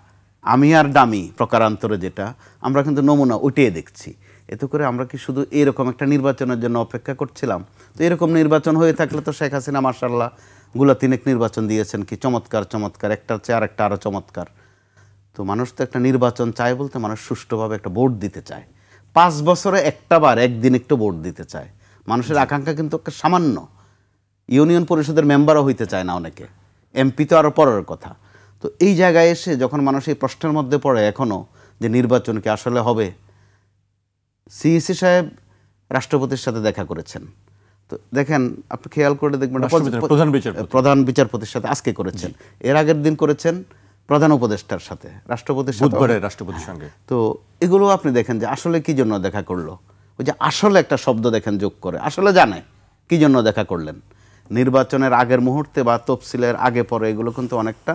আমি আর দামি প্রকারান্তরে, যেটা আমরা কিন্তু নমুনা উঠিয়ে দেখছি। এতে করে আমরা কি শুধু এরকম একটা নির্বাচনের জন্য অপেক্ষা করছিলাম? তো এরকম নির্বাচন হয়ে থাকলে তো শেখ হাসিনা মাশাআল্লাহ গুলা তিনেক নির্বাচন দিয়েছেন, কি চমৎকার চমৎকার, একটার চেয়ে আরেকটা আরও চমৎকার। তো মানুষ তো একটা নির্বাচন চায়, বলতে মানুষ সুষ্ঠুভাবে একটা ভোট দিতে চায়। 5 বছরে একটা বার একদিন একটু ভোট দিতে চায়। মানুষের আকাঙ্ক্ষা কিন্তু একটা সামান্য। ইউনিয়ন পরিষদের মেম্বারও হইতে চায় না অনেকে, এমপি তো আরও পরের কথা। তো এই জায়গায় এসে যখন মানুষ এই প্রশ্নের মধ্যে পড়ে এখনও যে নির্বাচন কি আসলে হবে। সিইসি সাহেব রাষ্ট্রপতির সাথে দেখা করেছেন, তো দেখেন আপনি খেয়াল করে দেখবেন প্রধান বিচারপতির সাথে আজকে করেছেন, এর আগের দিন করেছেন প্রধান উপদেষ্টার সাথে, রাষ্ট্রপতির সঙ্গে। তো এগুলো আপনি দেখেন যে আসলে কি জন্য দেখা করলো। ওই যে আসলে একটা শব্দ দেখেন যোগ করে, আসলে জানে কি জন্য দেখা করলেন। নির্বাচনের আগের মুহূর্তে বা তফসিলের আগে পরে এগুলো কিন্তু অনেকটা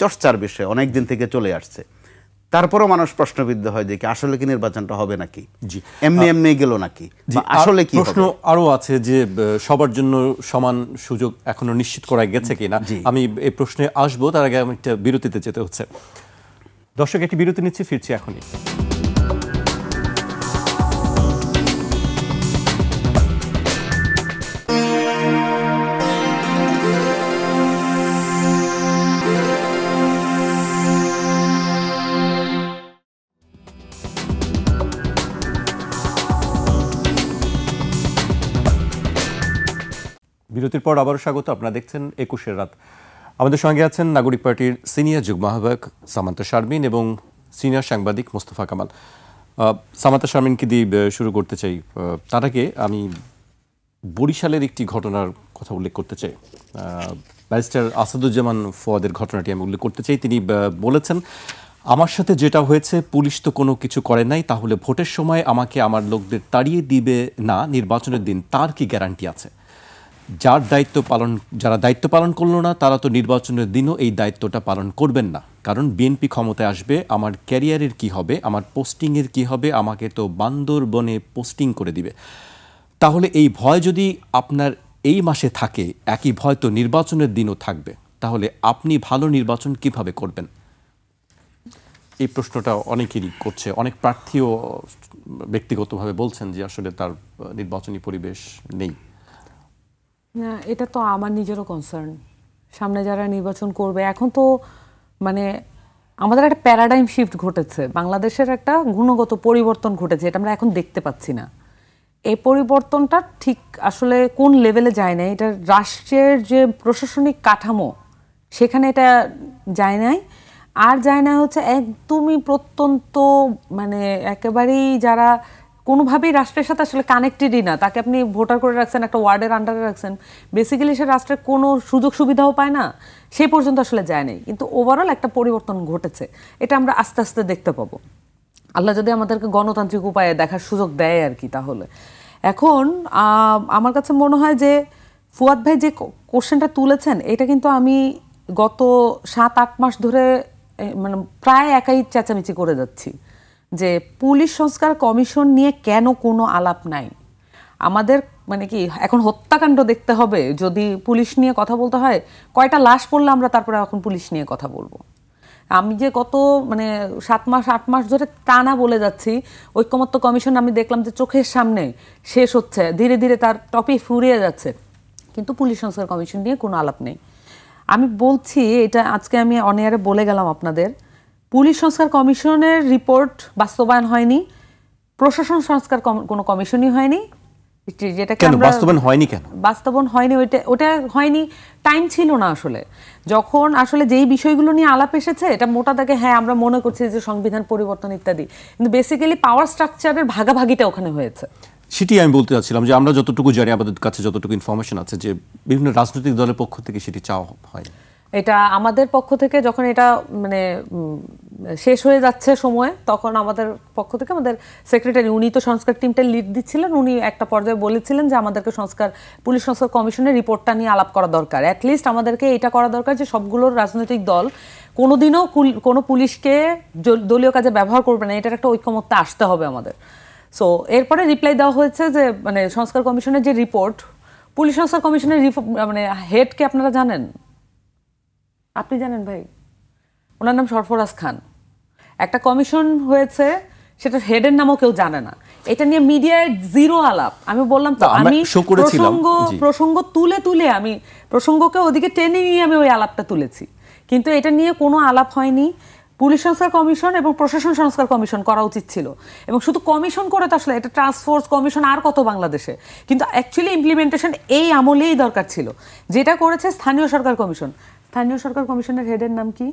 চর্চার বিষয়, অনেক দিন থেকে চলে আসছে। তারপরও মানুষ প্রশ্নবিদ্ধ হয় যে কি আসলে কি নির্বাচনটা হবে নাকি, এমনি এমনি গেল নাকি, আসলে কি প্রশ্ন আরো আছে যে সবার জন্য সমান সুযোগ এখনো নিশ্চিত করা গেছে কিনা। আমি এই প্রশ্নে আসবো, তার আগে আমি একটা বিরতিতে যেতে হচ্ছে। দর্শক, একটি বিরতি নিচ্ছি, ফিরছি এখনই। বিরতির পর আবারও স্বাগত। আপনারা দেখছেন 21 রাত। আমাদের সঙ্গে আছেন নাগরিক পার্টির সিনিয়র যুগ্ম আহ্বায়ক সামান্তা শারমিন এবং সিনিয়র সাংবাদিক মোস্তফা কামাল। সামান্তা শারমিনকে দিয়ে শুরু করতে চাই। তার আগে আমি বরিশালের একটি ঘটনার কথা উল্লেখ করতে চাই। ব্যারিস্টার আসাদুজ্জামান ফুয়াদের ঘটনাটি আমি উল্লেখ করতে চাই। তিনি বলেছেন, আমার সাথে যেটা হয়েছে পুলিশ তো কোনো কিছু করে নাই, তাহলে ভোটের সময় আমাকে আমার লোকদের তাড়িয়ে দিবে না নির্বাচনের দিন, তার কি গ্যারান্টি আছে? যারা দায়িত্ব পালন করলো না তারা তো নির্বাচনের দিনও এই দায়িত্বটা পালন করবেন না, কারণ বিএনপি ক্ষমতায় আসবে, আমার ক্যারিয়ারের কি হবে, আমার পোস্টিংয়ের কি হবে, আমাকে তো বান্দরবনে পোস্টিং করে দিবে। তাহলে এই ভয় যদি আপনার এই মাসে থাকে, একই ভয় তো নির্বাচনের দিনও থাকবে, তাহলে আপনি ভালো নির্বাচন কিভাবে করবেন? এই প্রশ্নটা অনেকেরই করছে। অনেক প্রার্থীও ব্যক্তিগতভাবে বলছেন যে আসলে তার নির্বাচনী পরিবেশ নেই। না, এটা তো আমার নিজেরও কনসার্ন। সামনে যারা নির্বাচন করবে, এখন তো মানে আমাদের একটা প্যারাডাইম শিফট ঘটেছে, বাংলাদেশের একটা গুণগত পরিবর্তন ঘটেছে, এটা আমরা এখন দেখতে পাচ্ছি না। এই পরিবর্তনটা ঠিক আসলে কোন লেভেলে যায় না, এটা রাষ্ট্রের যে প্রশাসনিক কাঠামো সেখানে এটা যায় নাই। আর যায় না হচ্ছে একদমই প্রত্যন্ত, মানে একেবারেই যারা কোনোভাবেই রাষ্ট্রের সাথে আসলে কানেক্টেডই না, তাকে আপনি ভোটার করে রাখছেন, একটা ওয়ার্ডের আন্ডারে রাখছেন, বেসিক্যালি সে রাষ্ট্রের কোনো সুযোগ সুবিধাও পায় না, সেই পর্যন্ত আসলে যায় নাই। কিন্তু ওভারঅল একটা পরিবর্তন ঘটেছে, এটা আমরা আস্তে আস্তে দেখতে পাবো, আল্লাহ যদি আমাদেরকে গণতান্ত্রিক উপায়ে দেখার সুযোগ দেয় আর কি। তাহলে এখন আমার কাছে মনে হয় যে ফুয়াদ ভাই যে কোশ্চেনটা তুলেছেন, এটা কিন্তু আমি গত 7-8 মাস ধরে মানে প্রায় একাই চেঁচামেচি করে যাচ্ছি যে পুলিশ সংস্কার কমিশন নিয়ে কেন কোনো আলাপ নাই। আমাদের মানে কি এখন হত্যাকাণ্ড দেখতে হবে যদি পুলিশ নিয়ে কথা বলতে হয়? কয়টা লাশ পড়লে আমরা তারপরে এখন পুলিশ নিয়ে কথা বলবো? আমি যে গত মানে 7-8 মাস ধরে টানা বলে যাচ্ছি ঐকমত্য কমিশন, আমি দেখলাম যে চোখের সামনে শেষ হচ্ছে, ধীরে ধীরে তার টপে ফুরিয়ে যাচ্ছে, কিন্তু পুলিশ সংস্কার কমিশন নিয়ে কোনো আলাপ নেই। আমি বলছি এটা আজকে আমি অন এয়ারে বলে গেলাম আপনাদের, পুলিশ সংস্কার কমিশনের রিপোর্ট বাস্তবায়ন হয়নি, প্রশাসন সংস্কার কোনো কমিশনই হয়নি। যেটাকে আমরা বাস্তবায়ন হয়নি কেন? বাস্তবায়ন হয়নি, ওটা হয়নি, টাইম ছিল না আসলে। যখন আসলে যেই বিষয়গুলো নিয়ে আলাপ এসেছে, এটা মোটা দাগে হ্যাঁ আমরা মনে করছি যে সংবিধান পরিবর্তন ইত্যাদি, কিন্তু বেসিক্যালি পাওয়ার স্ট্রাকচারের ভাগাভাগিটা ওখানে হয়েছে। সেটি আমি বলতে চাচ্ছিলাম যে আমরা যতটুকু জানি, আমাদের কাছে যতটুকু ইনফরমেশন আছে, যে বিভিন্ন রাজনৈতিক দলের পক্ষ থেকে সেটি চাওয়া হয়। এটা আমাদের পক্ষ থেকে যখন এটা মানে শেষ হয়ে যাচ্ছে সময়, তখন আমাদের পক্ষ থেকে আমাদের সেক্রেটারি, উনি তো সংস্কার টিমটা লিড দিচ্ছিলেন, উনি একটা পর্যায়ে বলেছিলেন যে আমাদেরকে পুলিশ সংস্কার কমিশনের রিপোর্টটা নিয়ে আলাপ করা দরকার, অ্যাটলিস্ট আমাদেরকে এটা করা দরকার যে সবগুলোর রাজনৈতিক দল কোনোদিনও কোনো পুলিশকে দলীয় কাজে ব্যবহার করবে না, এটার একটা ঐকমত্যে আসতে হবে আমাদের। সো এরপরে রিপ্লাই দেওয়া হয়েছে যে মানে সংস্কার কমিশনের যে রিপোর্ট, পুলিশ সংস্কার কমিশনের মানে হেডকে আপনারা জানেন? আপনি জানেন ভাই? ওনার নাম সরফরাজ খান। একটা কমিশন হয়েছে, সেটা হেডের নামও কেউ জানে না। এটা নিয়ে মিডিয়ায় জিরো আলাপ। আমি বললাম তো, আমি প্রসঙ্গ তুলে তুলে আমি প্রসঙ্গকে ওদিকে টেনে নিয়ে আমি ওই আলাপটা তুলেছি, কিন্তু এটা নিয়ে কোনো আলাপ হয়নি। পুলিশ সংস্কার কমিশন এবং প্রশাসন সংস্কার কমিশন করা উচিত ছিল, এবং শুধু কমিশন করে তো আসলে এটা টাস্কফোর্স কমিশন আর কত বাংলাদেশে, কিন্তু অ্যাকচুয়ালি ইমপ্লিমেন্টেশন এই আমলেই দরকার ছিল। যেটা করেছে স্থানীয় সরকার কমিশন। স্থানীয় সরকার কমিশনের হেডের নাম কি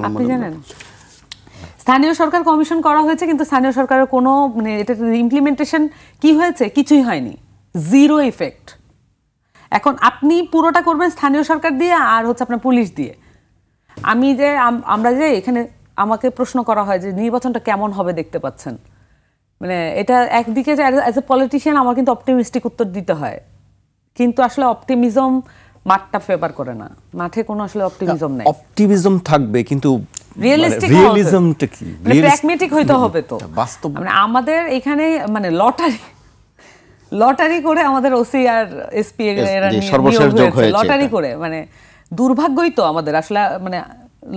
আপনি জানেন? স্থানীয় সরকার কমিশন করা হয়েছে, কিন্তু স্থানীয় সরকারের কোনো মানে এটা ইমপ্লিমেন্টেশন কি হয়েছে? কিছুই হয়নি, জিরো ইফেক্ট। এখন আপনি পুরোটা করবেন স্থানীয় সরকার দিয়ে আর হচ্ছে আপনার পুলিশ দিয়ে। আমরা যে এখানে আমাকে প্রশ্ন করা হয় যে নির্বাচনটা কেমন হবে দেখতে পাচ্ছেন, মানে এটা একদিকে অ্যাজ এ পলিটিশিয়ান আমার কিন্তু অপটিমিস্টিক উত্তর দিতে হয়, কিন্তু আসলে অপটিমিজম মাঠটা ফেভার করে না, মাঠে কোনো আসলে অপটিমিজম নেই। অপটিমিজম থাকবে কিন্তু রিয়েলিজমটা কি? প্র্যাগম্যাটিক হইতে হবে তো। বাস্তব মানে আমাদের এখানে মানে লটারি করে আমাদের ওসি আর এসপি এরা লটারি করে, মানে দুর্ভাগ্যই তো আমাদের আসলে, মানে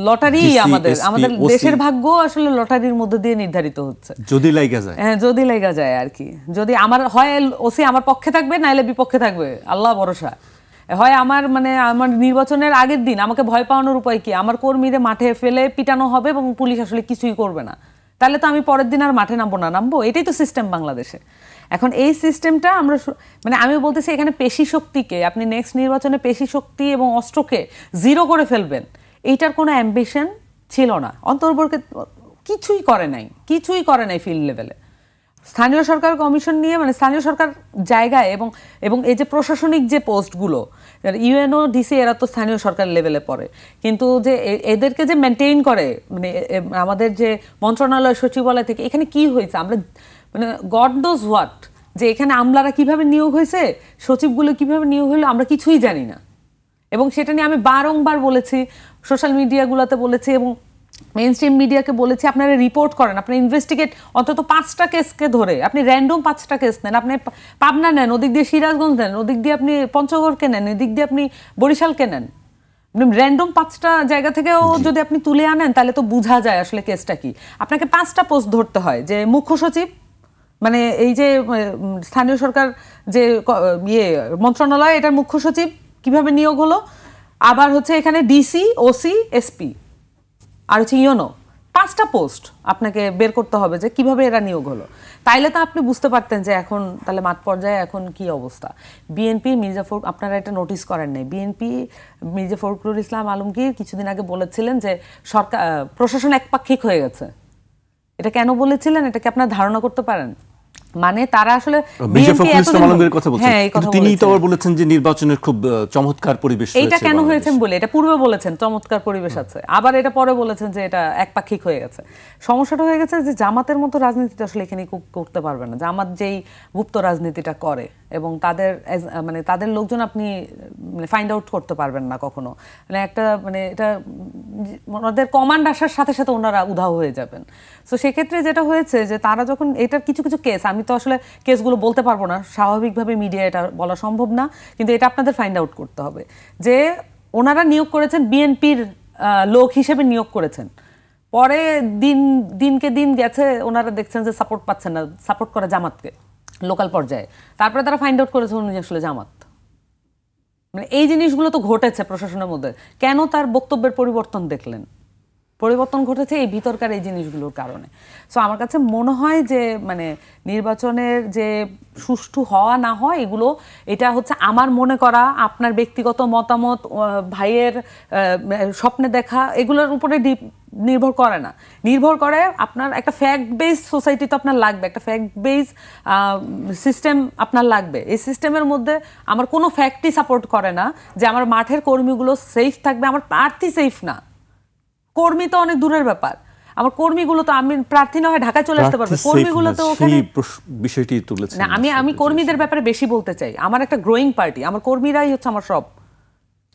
লটারি আমাদের দেশের ভাগ্য আসলে লটারির মধ্যে দিয়ে নির্ধারিত হচ্ছে, যদি লাইগা যায়। হ্যাঁ, যদি লাইগা যায় আর কি। যদি আমার হয় ওসি আমার পক্ষে থাকবে, নাইলে বিপক্ষে থাকবে, আল্লাহ ভরসা। হয় আমার নির্বাচনের আগের দিন আমাকে ভয় পাওয়ানোর উপায় কি? আমার কর্মীদের মাঠে ফেলে পিটানো হবে এবং পুলিশ আসলে কিছুই করবে না, তাহলে তো আমি পরের দিন আর মাঠে নামবো। এটাই তো সিস্টেম বাংলাদেশে। এখন এই সিস্টেমটা আমরা মানে আমি বলতেছি, এখানে পেশি শক্তিকে আপনি নেক্সট নির্বাচনে পেশি শক্তি এবং অস্ত্রকে জিরো করে ফেলবেন, এইটার কোনো অ্যাম্বিশন ছিল না। কিছুই করে নাই ফিল্ড লেভেলে। স্থানীয় সরকার কমিশন নিয়ে মানে স্থানীয় সরকার জায়গায় এবং এই যে প্রশাসনিক যে পোস্টগুলো ইউএনও ডিসি এরা তো স্থানীয় সরকার লেভেলে পড়ে, কিন্তু যে এদেরকে যে মেনটেইন করে মানে আমাদের যে মন্ত্রণালয় সচিবালয় থেকে এখানে কি হয়েছে আমরা মানে গড নোজ হোয়াট, যে এখানে আমলারা কিভাবে নিয়োগ হয়েছে, সচিবগুলো কিভাবে নিয়োগ হলো আমরা কিছুই জানি না। এবং সেটা নিয়ে আমি বারংবার বলেছি, সোশ্যাল মিডিয়াগুলোতে বলেছি এবং মেইন স্ট্রিম মিডিয়াকে বলেছি, আপনারা রিপোর্ট করেন, আপনারা ইনভেস্টিগেট অন্তত 5টা কেসকে ধরে, আপনি র্যান্ডম 5টা কেস নেন, আপনি পাবনা নেন, ওদিক দিয়ে সিরাজগঞ্জ নেন, ওদিক দিয়ে আপনি পঞ্চগড়কে নেন, এদিক দিয়ে আপনি বরিশালকে নেন, র্যান্ডম 5টা জায়গা থেকেও যদি আপনি তুলে আনেন তাহলে তো বোঝা যায় আসলে কেসটা কি। আপনাকে 5টা পোস্ট ধরতে হয়, যে মুখ্য সচিব মানে এই যে স্থানীয় সরকার যে মন্ত্রণালয় এটার মুখ্য সচিব কিভাবে নিয়োগ হলো, আবার হচ্ছে এখানে ডিসি, ওসি, এসপি আর হচ্ছে ইউনো, 5টা পোস্ট আপনাকে বের করতে হবে যে কিভাবে এরা নিয়োগ হলো। তাইলে তো আপনি বুঝতে পারতেন যে এখন তাহলে মাঠ পর্যায়ে এখন কি অবস্থা। বিএনপি মির্জা ফখরুল, আপনারা এটা নোটিস করেন নাই, বিএনপি মির্জা ফখরুল ইসলাম আলমগীর কিছুদিন আগে বলেছিলেন যে সরকার প্রশাসন একপাক্ষিক হয়ে গেছে। এটা কেন বলেছিলেন, এটা কি আপনারা ধারণা করতে পারেন? মানে তারা আসলে তিনি তো আবার বলেছেন যে নির্বাচনের খুব চমৎকার পরিবেশ, এটা কেন হয়েছে বলে এটা পূর্বে বলেছেন চমৎকার পরিবেশ আছে, আবার এটা পরে বলেছেন যে এটা একপাক্ষিক হয়ে গেছে। সমস্যাটা হয়ে গেছে যে জামাতের মতো রাজনীতিটা আসলে এখানে করতে পারবে না। জামাত যেই গুপ্ত রাজনীতিটা করে এবং তাদের মানে তাদের লোকজন আপনি মানে ফাইন্ড আউট করতে পারবেন না কখনো, মানে একটা মানে এটা ওনাদের কমান্ড আসার সাথে সাথে ওনারা উধাও হয়ে যাবেন। সো সেক্ষেত্রে যেটা হয়েছে যে তারা যখন এটার কিছু কিছু কেস, আমি তো আসলে কেসগুলো বলতে পারবো না, স্বাভাবিকভাবে মিডিয়া এটা বলা সম্ভব না, কিন্তু এটা আপনাদের ফাইন্ড আউট করতে হবে যে ওনারা নিয়োগ করেছেন বিএনপির লোক হিসেবে নিয়োগ করেছেন, পরে দিনকে দিন গেছে ওনারা দেখছেন যে সাপোর্ট পাচ্ছেন না, সাপোর্ট করে জামাতকে লোকাল পর্যায়ে, তারপরে তারা ফাইন্ড আউট করেছে উনি আসলে জামাত। মানে এই জিনিসগুলো তো ঘটেছে প্রশাসনের মধ্যে। কেন তার বক্তব্যের পরিবর্তন ঘটেছে এই ভিতরকার এই জিনিসগুলোর কারণে। সো আমার কাছে মনে হয় যে মানে নির্বাচনের যে সুষ্ঠু হওয়া না হয় এগুলো, এটা হচ্ছে আমার মনে করা, আপনার ব্যক্তিগত মতামত, ভাইয়ের স্বপ্নে দেখা, এগুলোর উপরে নির্ভর করে না, নির্ভর করে আপনার একটা ফ্যাক্ট বেস সোসাইটি তো আপনার লাগবে, একটা ফ্যাক্ট বেস সিস্টেম আপনার লাগবে। এই সিস্টেমের মধ্যে আমার কোনো ফ্যাক্টই সাপোর্ট করে না যে আমার মাঠের কর্মীগুলো সেফ থাকবে, আমার প্রার্থী সেফ না, কর্মী তো অনেক দূরের ব্যাপার, আমার কর্মীগুলো তো, আমি প্রার্থী না হয় ঢাকায় চলে আসতে পারবে, কর্মীগুলো তো ওখানে বিষয়টি তুলেছে না। আমি কর্মীদের ব্যাপারে বেশি বলতে চাই, আমার একটা গ্রোয়িং পার্টি, আমার কর্মীরাই হচ্ছে আমার সব,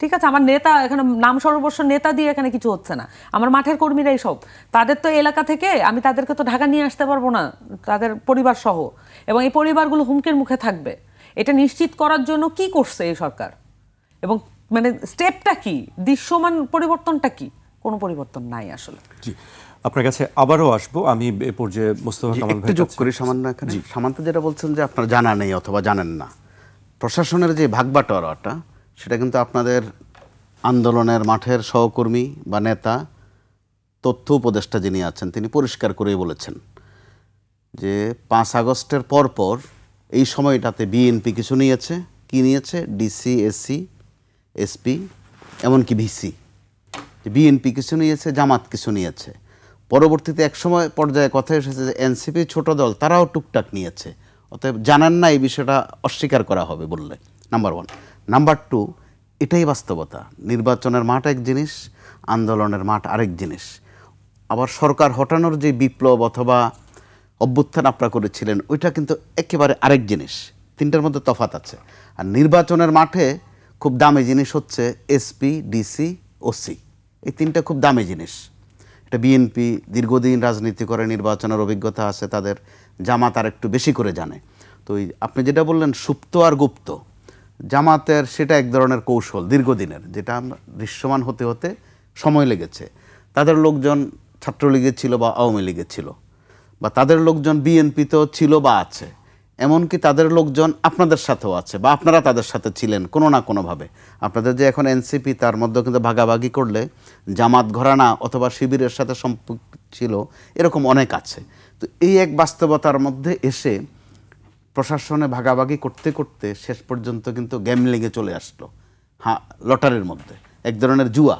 ঠিক আছে? আমার নেতা এখানে নাম সর্বস্ব নেতা দিয়ে এখানে কিছু হচ্ছে না, আমার মাঠের কর্মীরাই সব। তাদের তো এলাকা থেকে আমি তাদেরকে তো ঢাকা নিয়ে আসতে পারবো না, তাদের পরিবার সহ, এবং এই পরিবারগুলো হুমকির মুখে থাকবে। এটা নিশ্চিত করার জন্য কি করছে এই সরকার এবং মানে স্টেপটা কি, দৃশ্যমান পরিবর্তনটা কি? কোনো পরিবর্তন নাই আসলে। জি, আপনার কাছে আবারও আসবো। আমি এ পর্যায়ে মোস্তফা কামাল ভাই যোগ করি সামান্য এখানে। সামান্ত যেটা বলছেন যে আপনার জানা নেই অথবা জানেন না, প্রশাসনের যে ভাগবাটোয়ারাটা সেটা কিন্তু আপনাদের আন্দোলনের মাঠের সহকর্মী বা নেতা, তথ্য উপদেষ্টা যিনি আছেন তিনি পরিষ্কার করেই বলেছেন যে 5 আগস্টের পর এই সময়টাতে বিএনপি কিছু নিয়েছে। কি নিয়েছে? ডিসি, এসসি, এসপি, এমনকি ভিসি। বিএনপি কিছু নিয়েছে, জামাত কিছু নিয়েছে। পরবর্তীতে এক সময় পর্যায়ে কথা এসেছে যে এনসিপি ছোট দল, তারাও টুকটাক নিয়েছে। অতএব জানেন না এই বিষয়টা অস্বীকার করা হবে বললে, নাম্বার 1। নাম্বার 2, এটাই বাস্তবতা। নির্বাচনের মাঠ এক জিনিস, আন্দোলনের মাঠ আরেক জিনিস। আবার সরকার হটানোর যে বিপ্লব অথবা অভ্যুত্থান আপনারা করেছিলেন ওইটা কিন্তু একেবারে আরেক জিনিস। তিনটার মধ্যে তফাৎ আছে। আর নির্বাচনের মাঠে খুব দামি জিনিস হচ্ছে এসপি, ডিসি, ওসি, এই তিনটা খুব দামি জিনিস। এটা বিএনপি দীর্ঘদিন রাজনীতি করে, নির্বাচনের অভিজ্ঞতা আছে তাদের, জামাত আর একটু বেশি করে জানে। তো আপনি যেটা বললেন সুপ্ত আর গুপ্ত, জামাতের সেটা এক ধরনের কৌশল দীর্ঘদিনের, যেটা দৃশ্যমান হতে হতে সময় লেগেছে। তাদের লোকজন ছাত্রলীগে ছিল বা আওয়ামী লীগে ছিল, বা তাদের লোকজন বিএনপিতেও ছিল বা আছে, এমনকি তাদের লোকজন আপনাদের সাথেও আছে বা আপনারা তাদের সাথে ছিলেন কোনো না কোনোভাবে। আপনাদের যে এখন এনসিপি, তার মধ্যে কিন্তু ভাগাভাগি করলে জামাত ঘরানা অথবা শিবিরের সাথে সম্পৃক্ত ছিল, এরকম অনেক আছে। তো এই এক বাস্তবতার মধ্যে এসে প্রশাসনে ভাগাভাগি করতে করতে শেষ পর্যন্ত কিন্তু গ্যামলিংয়ে চলে আসলো, লটারির মধ্যে এক ধরনের জুয়া।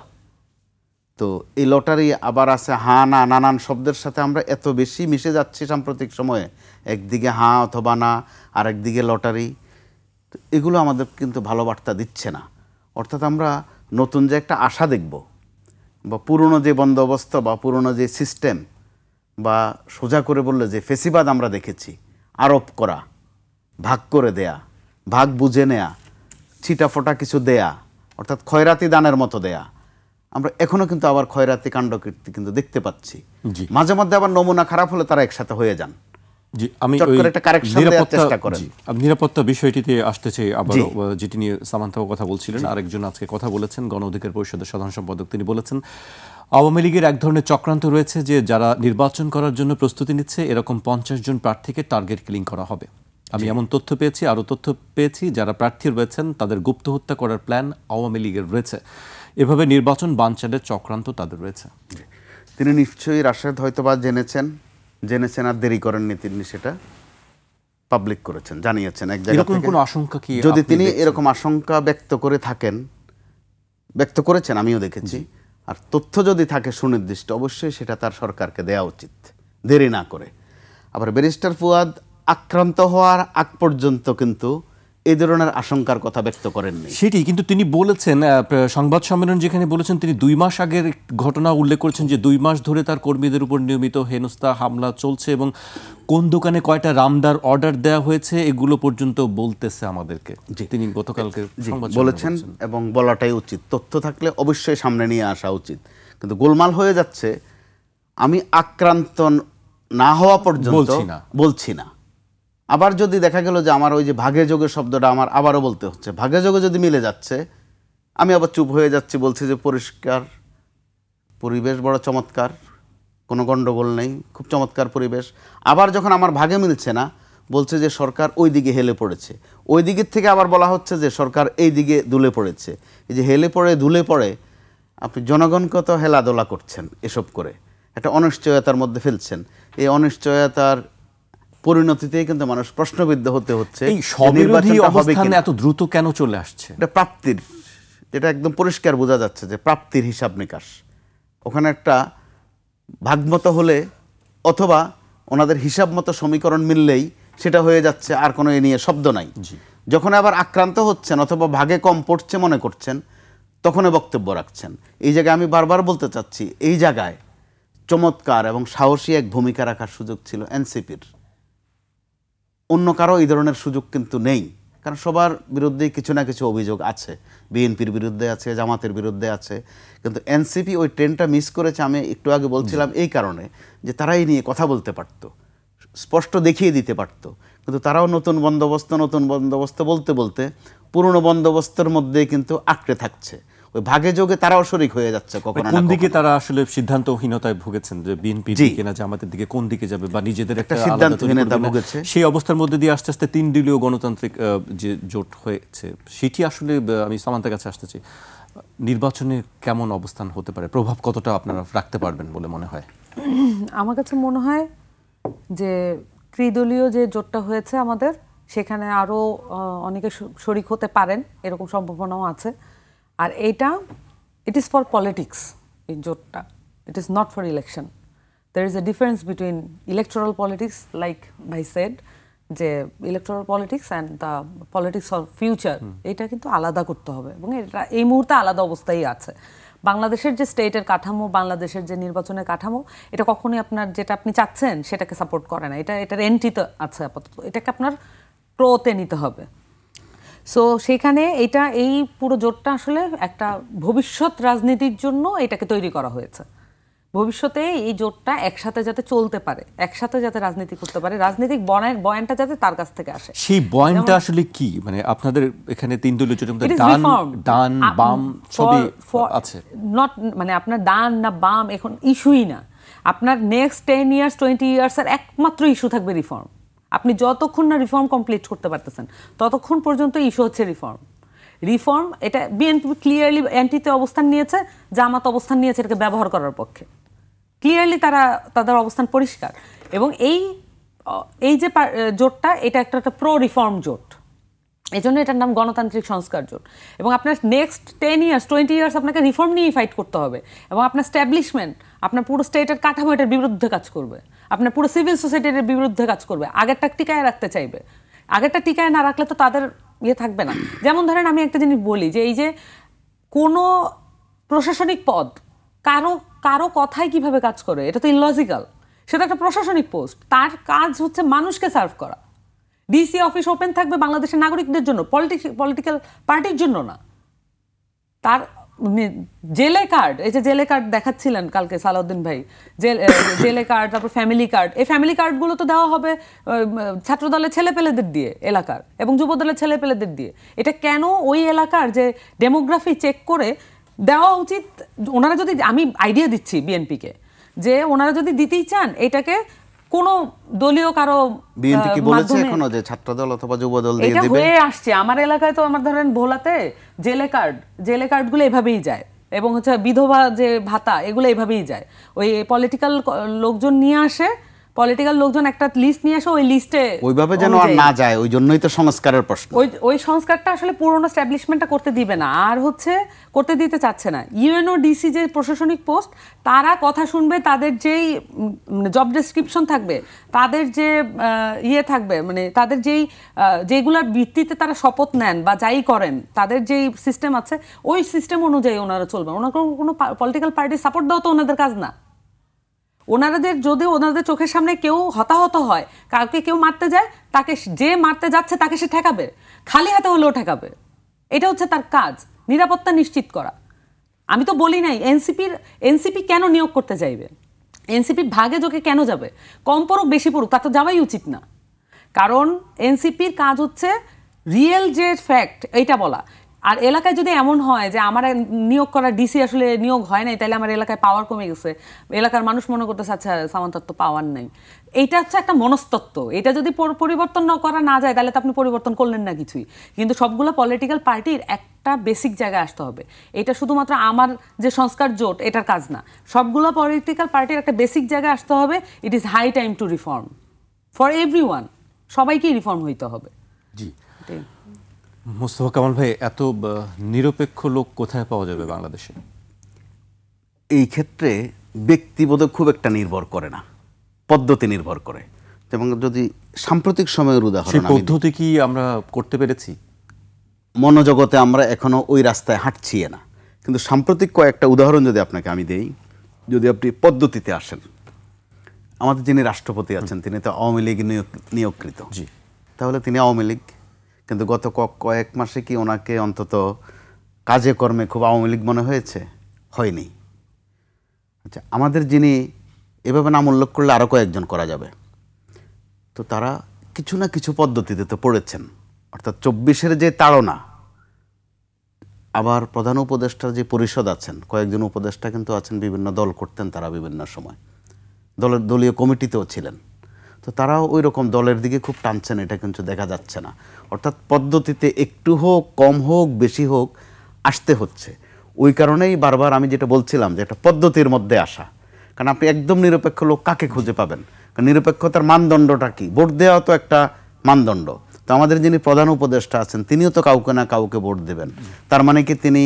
তো এই লটারি আবার আছে হা না, নানান শব্দের সাথে আমরা এত বেশি মিশে যাচ্ছি সাম্প্রতিক সময়ে, একদিকে হা অথবা না, আর একদিকে লটারি। তো এগুলো আমাদের কিন্তু ভালো বার্তা দিচ্ছে না। অর্থাৎ আমরা নতুন যে একটা আশা দেখব, বা পুরনো যে বন্দোবস্ত বা পুরনো যে সিস্টেম, বা সোজা করে বললে যে ফেসিবাদ আমরা দেখেছি, আরোপ করা, ভাগ করে দেয়া, ভাগ বুঝে নেয়া, ছিটাফোটা কিছু দেয়া, অর্থাৎ খয়রাতি দানের মতো দেয়া, আমরা এখনো কিন্তু আবার খয়রাতি কাণ্ডকীর্তি কিন্তু দেখতে পাচ্ছি। মাঝে মধ্যে আবার নমুনা খারাপ হলে তারা একসাথে হয়ে যান। জি, আমি চট করে একটা কারেকশন দেওয়ার চেষ্টা করেন। আমি নিরাপত্তা বিষয়টিতে আসতে চাই আবার, যেটি নিয়ে সামান্থাও কথা বলছিলেন। আরেকজন আজকে কথা বলেছেন, গণ অধিকার পরিষদের সাধারণ সম্পাদক, তিনি বলেছেন আওয়ামী লীগের এক ধরনের চক্রান্ত রয়েছে যে যারা নির্বাচন করার জন্য প্রস্তুতি নিচ্ছে এরকম 50 জন প্রার্থীকে টার্গেট কিলিং করা হবে। আমি এমন তথ্য পেয়েছি, আরও তথ্য পেয়েছি যারা প্রার্থী রয়েছেন তাদের গুপ্ত হত্যা করার প্ল্যান আওয়ামী লীগের রয়েছে। এভাবে নির্বাচন বানচালের চক্রান্ত তাদের রয়েছে। তিনি নিশ্চয়ই রাশেদ হয়তোবা জেনেছেন আর দেরি করেননি, তিনি সেটা পাবলিক করেছেন, জানিয়েছেন এক জায়গা থেকে। কোনো আশঙ্কা কি যদি তিনি এরকম আশঙ্কা ব্যক্ত করে থাকেন, ব্যক্ত করেছেন, আমিও দেখেছি, আর তথ্য যদি থাকে সুনির্দিষ্ট, অবশ্যই সেটা তার সরকারকে দেওয়া উচিত, দেরি না করে। আবার ব্যারিস্টার ফুয়াদ আক্রান্ত হওয়ার আগ পর্যন্ত কিন্তু এই ধরনের আশঙ্কার কথা ব্যক্ত করেননি। সেটি কিন্তু তিনি বলেছেন সংবাদ সম্মেলন যেখানে বলেছেন, তিনি 2 মাস আগের ঘটনা উল্লেখ করেছেন যে 2 মাস ধরে তার কর্মীদের উপর নিয়মিত হেনস্থা হামলা চলছে এবং কোন দোকানে কয়টা রামদার অর্ডার দেওয়া হয়েছে এগুলো পর্যন্ত বলতেছে আমাদেরকে। তিনি গতকালকে বলেছেন এবং বলাটাই উচিত। তথ্য থাকলে অবশ্যই সামনে নিয়ে আসা উচিত, কিন্তু গোলমাল হয়ে যাচ্ছে। আমি আক্রান্ত না হওয়া পর্যন্ত বলছি না। আবার যদি দেখা গেল যে আমার ওই যে ভাগে যোগে শব্দটা আমার আবারও বলতে হচ্ছে, ভাগে যোগে যদি মিলে যাচ্ছে, আমি আবার চুপ হয়ে যাচ্ছি, বলছি যে পরিষ্কার পরিবেশ, বড় চমৎকার, কোনো গণ্ডগোল নেই, খুব চমৎকার পরিবেশ। আবার যখন আমার ভাগে মিলছে না, বলছে যে সরকার ওই দিকে হেলে পড়েছে, ওই দিকের থেকে আবার বলা হচ্ছে যে সরকার এই দিকে দুলে পড়েছে। এই যে হেলে পড়ে দুলে পড়ে আপনি জনগণকে তো হেলাদোলা করছেন, এসব করে একটা অনিশ্চয়তার মধ্যে ফেলছেন। এই অনিশ্চয়তার পরিণতিতে কিন্তু মানুষ প্রশ্নবিদ্ধ হতে হচ্ছে। এই স্ববিরোধী অবস্থান এত দ্রুত কেন চলে আসছে? এটা প্রাপ্তির, যেটা একদম পরিষ্কার বোঝা যাচ্ছে যে প্রাপ্তির হিসাব নিকাশ ওখানে একটা ভাগমতো হলে অথবা ওনাদের হিসাব মতো সমীকরণ মিললেই সেটা হয়ে যাচ্ছে, আর কোনো এ নিয়ে শব্দ নাই। যখন আবার আক্রান্ত হচ্ছেন অথবা ভাগে কম পড়ছে মনে করছেন, তখনই বক্তব্য রাখছেন। এই জায়গায় আমি বারবার বলতে চাচ্ছি, এই জায়গায় চমৎকার এবং সাহসী এক ভূমিকা রাখার সুযোগ ছিল এনসিপির। অন্য কারো এই ধরনের সুযোগ কিন্তু নেই, কারণ সবার বিরুদ্ধেই কিছু না কিছু অভিযোগ আছে। বিএনপির বিরুদ্ধে আছে, জামাতের বিরুদ্ধে আছে, কিন্তু এনসিপি ওই ট্রেনটা মিস করেছে। আমি একটু আগে বলছিলাম এই কারণে যে তারা এই নিয়ে কথা বলতে পারত, স্পষ্ট দেখিয়ে দিতে পারত, কিন্তু তারাও নতুন বন্দোবস্ত বলতে বলতে পুরনো বন্দোবস্তের মধ্যে কিন্তু আঁকড়ে থাকছে। ওই ভাগে যোগে তারাও শরিক হয়ে যাচ্ছে। কখনো কোন দিকে তারা আসলে সিদ্ধান্তহীনতায় ভুগেছেন, যে বিএনপি দিকে না জামাতের দিকে, কোন দিকে যাবে বা নিজেদের একটা সিদ্ধান্তহীনতা ভুগেছে। সেই অবস্থার মধ্যে দিয়ে আস্তে আস্তে 3 দলীয় গণতান্ত্রিক যে জোট হয়েছে, সেটি আসলে আমি সামান্তের কাছে আসতে চাই। নির্বাচনে কেমন অবস্থান হতে পারে, প্রভাব কতটা আপনারা রাখতে পারবেন বলে মনে হয়? আমার কাছে মনে হয় যে ত্রিদলীয় যে জোটটা হয়েছে আমাদের, সেখানে আরও অনেকে শরিক হতে পারেন, এরকম সম্ভাবনাও আছে। আর এইটা ইট ইজ ফর পলিটিক্স, এই জোটটা, it is not for election. there is a difference between electoral politics, like ভাই said, যে electoral politics and the politics of future, এটা কিন্তু আলাদা করতে হবে এবং এটা এই মুহূর্তে আলাদা অবস্থায় আছে। বাংলাদেশের যে স্টেটের কাঠামো, বাংলাদেশের যে নির্বাচনের কাঠামো, এটা কখনোই আপনার যেটা আপনি চাচ্ছেন সেটাকে সাপোর্ট করে না। এটার এন্টিতে আছে আপাতত, এটাকে আপনার প্রোতে নিতে হবে। সো সেখানে এই পুরো জোটটা আসলে একটা ভবিষ্যৎ রাজনীতির জন্য এটাকে তৈরি করা হয়েছে। ভবিষ্যতে এই জোটটা একসাথে যাতে চলতে পারে, একসাথে যাতে রাজনীতি করতে পারে, রাজনৈতিক বয়ানটা যাতে তার কাছ থেকে আসে। সেই বয়ানটা আসলে কি? মানে আপনাদের এখানে 3 দলীয় জোটের মধ্যে ডান বাম সবই আছে, নট মানে আপনার ডান না বাম এখন ইস্যুই না। আপনার নেক্সট 10 ইয়ার্স 20 ইয়ার্সের একমাত্র ইস্যু থাকবে রিফর্ম। আপনি যতক্ষণ না রিফর্ম কমপ্লিট করতে পারতেছেন ততক্ষণ পর্যন্ত ইস্যু হচ্ছে রিফর্ম। এটা বিএনপি ক্লিয়ারলি অ্যান্টিতে অবস্থান নিয়েছে, জামাত অবস্থান নিয়েছে এটাকে ব্যবহার করার পক্ষে। ক্লিয়ারলি তাদের অবস্থান পরিষ্কার। এবং এই যে জোটটা, এটা একটা প্রো রিফর্ম জোট, এই জন্য এটার নাম গণতান্ত্রিক সংস্কার জোট। এবং আপনার নেক্সট 10 ইয়ার্স 20 ইয়ার্স আপনাকে রিফর্ম নিয়েই ফাইট করতে হবে, এবং আপনার স্ট্যাবলিশমেন্ট আপনার পুরো স্টেটের কাঠামো এটার বিরুদ্ধে কাজ করবে, আপনার পুরো সিভিল সোসাইটির বিরুদ্ধে কাজ করবে, আগেরটা টিকায় রাখতে চাইবে। আগেরটা টিকায় না রাখলে তো তাদের থাকবে না। যেমন ধরেন আমি একটা জিনিস বলি যে এই যে কোনো প্রশাসনিক পদ কারো কারো কথায় কিভাবে কাজ করে, এটা তো ইললজিক্যাল। সেটা একটা প্রশাসনিক পোস্ট, তার কাজ হচ্ছে মানুষকে সার্ভ করা। ডিসি অফিস ওপেন থাকবে বাংলাদেশের নাগরিকদের জন্য, পলিটিক্যাল পার্টির জন্য না। তার জেলে কার্ড, এই যে জেলে কার্ড দেখাচ্ছিলেন কালকে সালাউদ্দিন ভাই, জেলে কার্ড, তারপর ফ্যামিলি কার্ড, এই ফ্যামিলি কার্ডগুলো তো দেওয়া হবে ছাত্রদলের ছেলেপেলেদের দিয়ে এলাকার, এবং যুবদলের ছেলেপেলেদের দিয়ে। এটা কেন ওই এলাকার যে ডেমোগ্রাফি চেক করে দেওয়া উচিত? ওনারা যদি, আমি আইডিয়া দিচ্ছি বিএনপিকে, যে ওনারা যদি দিতেই চান এটাকে কোনো দলীয় কারো বিএনপি কি বলেছে এখনো যে ছাত্রদল অথবা যুবদল দিয়ে দিবে? এটা হয়ে আসছে আমার এলাকায়। তো আমার ধরেন ভোলাতে জেলে কার্ডগুলো এভাবেই যায়, এবং হচ্ছে বিধবা যে ভাতা এগুলো এভাবেই যায়। ওই পলিটিক্যাল লোকজন নিয়ে আসে, পলিটিক্যাল লোকজন একটা লিস্ট নিয়ে আসে, ওই লিস্টে ওইভাবে যেন আর না যায়, ওই জন্যই তো সংস্কারের প্রশ্ন। ওই সংস্কারটা আসলে পুরনো স্ট্যাবলিশমেন্টটা করতে দিবে না, আর হচ্ছে করতে দিতে চাচ্ছে না। ইউএনও ডিসি যে প্রশাসনিক পোস্ট, তারা কথা শুনবে, তাদের যেই জব ডেসক্রিপশন থাকবে, তাদের যে থাকবে, মানে তাদের যেগুলোর ভিত্তিতে তারা শপথ নেন বা যাই করেন, তাদের যেই সিস্টেম আছে ওই সিস্টেম অনুযায়ী ওনারা চলবে। ওনারা কোনো পলিটিক্যাল পার্টি সাপোর্ট দেওয়া তো ওনাদের কাজ না। ওনাদের যদি ওনাদের চোখের সামনে কেউ হতাহত হয়, কাউকে কেউ মারতে যায়, তাকে যে মারতে যাচ্ছে তাকে সে ঠেকাবে, খালি হাতে হলেও ঠেকাবে। এটা হচ্ছে তার কাজ, নিরাপত্তা নিশ্চিত করা। আমি তো বলি নাই এনসিপি কেন নিয়োগ করতে চাইবে, এনসিপি ভাগে যোগে কেন যাবে? কম পড়ুক বেশি পড়ুক তা তো যাওয়াই উচিত না। কারণ এনসিপির কাজ হচ্ছে রিয়েল যে ফ্যাক্ট এইটা বলা। আর এলাকায় যদি এমন হয় যে আমার নিয়োগ করা ডিসি আসলে নিয়োগ হয় নাই, তাহলে আমার এলাকায় পাওয়ার কমে গেছে, এলাকার মানুষ মনে করতেছে আচ্ছা সামান্তার তো পাওয়ার নাই, এইটা হচ্ছে একটা মনস্তত্ত্ব। এটা যদি পরিবর্তন করা না যায়, তাহলে তো আপনি পরিবর্তন করলেন না কিছুই। কিন্তু সবগুলো পলিটিক্যাল পার্টির একটা বেসিক জায়গায় আসতে হবে। এটা শুধুমাত্র আমার যে সংস্কার জোট এটার কাজ না, সবগুলো পলিটিক্যাল পার্টির একটা বেসিক জায়গায় আসতে হবে। It is high time to reform for everyone, সবাইকেই রিফর্ম হইতে হবে। জি, মোস্তফা কামাল ভাই, এত নিরপেক্ষ লোক কোথায় পাওয়া যাবে বাংলাদেশে? এই ক্ষেত্রে ব্যক্তিবোধে খুব একটা নির্ভর করে না, পদ্ধতি নির্ভর করে। এবং যদি সাম্প্রতিক সময়ের উদাহরণ, পদ্ধতি কি আমরা করতে পেরেছি? মনোজগতে আমরা এখনো ওই রাস্তায় হাঁটছি না, কিন্তু সাম্প্রতিক কয়েকটা উদাহরণ যদি আপনাকে আমি দেই, যদি আপনি পদ্ধতিতে আসেন, আমাদের যিনি রাষ্ট্রপতি আছেন তিনি তো আওয়ামী লীগ নিয়োগকৃত, জি, তাহলে তিনি আওয়ামী লীগ, কিন্তু গত কয়েক মাসে কি ওনাকে অন্তত কাজে কর্মে খুব আওয়ামী লীগ মনে হয়েছে? হয়নি। আচ্ছা, আমাদের যিনি এভাবে নাম উল্লেখ করলে আরও কয়েকজন করা যাবে, তো তারা কিছু না কিছু পদ্ধতিতে তো পড়েছেন। অর্থাৎ 24-এর যে তাড়না, আবার প্রধান উপদেষ্টার যে পরিষদ আছেন, কয়েকজন উপদেষ্টা কিন্তু আছেন, বিভিন্ন দল করতেন তারা বিভিন্ন সময়, দলীয় কমিটিতেও ছিলেন, তো তারাও ওই রকম দলের দিকে খুব টানছেন, এটা কিন্তু দেখা যাচ্ছে না। অর্থাৎ পদ্ধতিতে একটু হোক, কম হোক, বেশি হোক, আসতে হচ্ছে। ওই কারণেই বারবার আমি যেটা বলছিলাম যে একটা পদ্ধতির মধ্যে আসা। কারণ আপনি একদম নিরপেক্ষ লোক কাকে খুঁজে পাবেন? কারণ নিরপেক্ষতার মানদণ্ডটা কি? ভোট দেওয়া তো একটা মানদণ্ড। তো আমাদের যিনি প্রধান উপদেষ্টা আছেন তিনিও তো কাউকে না কাউকে ভোট দেবেন। তার মানে কি তিনি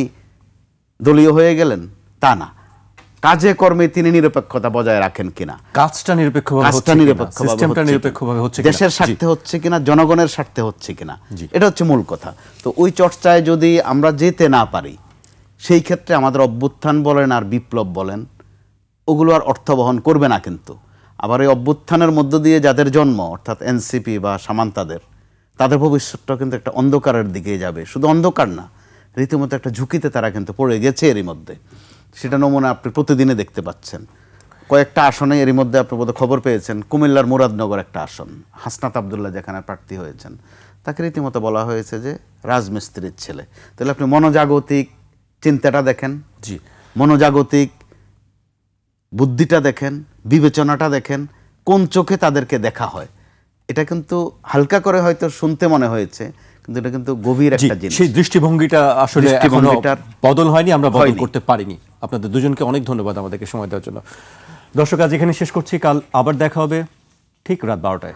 দলীয় হয়ে গেলেন? তা না। কাজে কর্মে তিনি নিরপেক্ষতা বজায় রাখেন কিনা, কাজটা নিরপেক্ষভাবে হচ্ছে, দেশের স্বার্থে হচ্ছে কিনা, জনগণের স্বার্থে হচ্ছে কিনা, এটা হচ্ছে মূল কথা। তো ওই চর্চায় যদি আমরা যেতে না পারি, সেই ক্ষেত্রে আমাদের অভ্যুত্থান বলেন আর বিপ্লব বলেন, ওগুলো আর অর্থ বহন করবে না। কিন্তু আবার এই অভ্যুত্থানের মধ্য দিয়ে যাদের জন্ম, অর্থাৎ এনসিপি বা সামান্তাদের, তাদের ভবিষ্যৎটা কিন্তু একটা অন্ধকারের দিকে যাবে। শুধু অন্ধকার না, রীতিমতো একটা ঝুঁকিতে তারা কিন্তু পড়ে গেছে এরই মধ্যে। সেটা নমুনা আপনি প্রতিদিনে দেখতে পাচ্ছেন। কয়েকটা আসনে এরই মধ্যে আপনি বোধহয় খবর পেয়েছেন, কুমিল্লার মুরাদনগর একটা আসন, হাসনাত আবদুল্লাহ যেখানে প্রার্থী হয়েছেন, তাকে রীতিমতো বলা হয়েছে যে রাজমিস্ত্রির ছেলে। তাহলে আপনি মনোজাগতিক চিন্তাটা দেখেন, জি, মনোজাগতিক বুদ্ধিটা দেখেন, বিবেচনাটা দেখেন, কোন চোখে তাদেরকে দেখা হয়। এটা কিন্তু হালকা করে হয়তো শুনতে মনে হয়েছে, কিন্তু এটা কিন্তু গভীর একটা জিনিস। সেই দৃষ্টিভঙ্গিটা আসলে এখনো বদল হয়নি, আমরা বদল করতে পারিনি। আপনাদের দুজনকে অনেক ধন্যবাদ আমাদেরকে সময় দেওয়ার জন্য। দর্শক, আজ এখানে শেষ করছি। কাল আবার দেখা হবে ঠিক রাত 12টায়।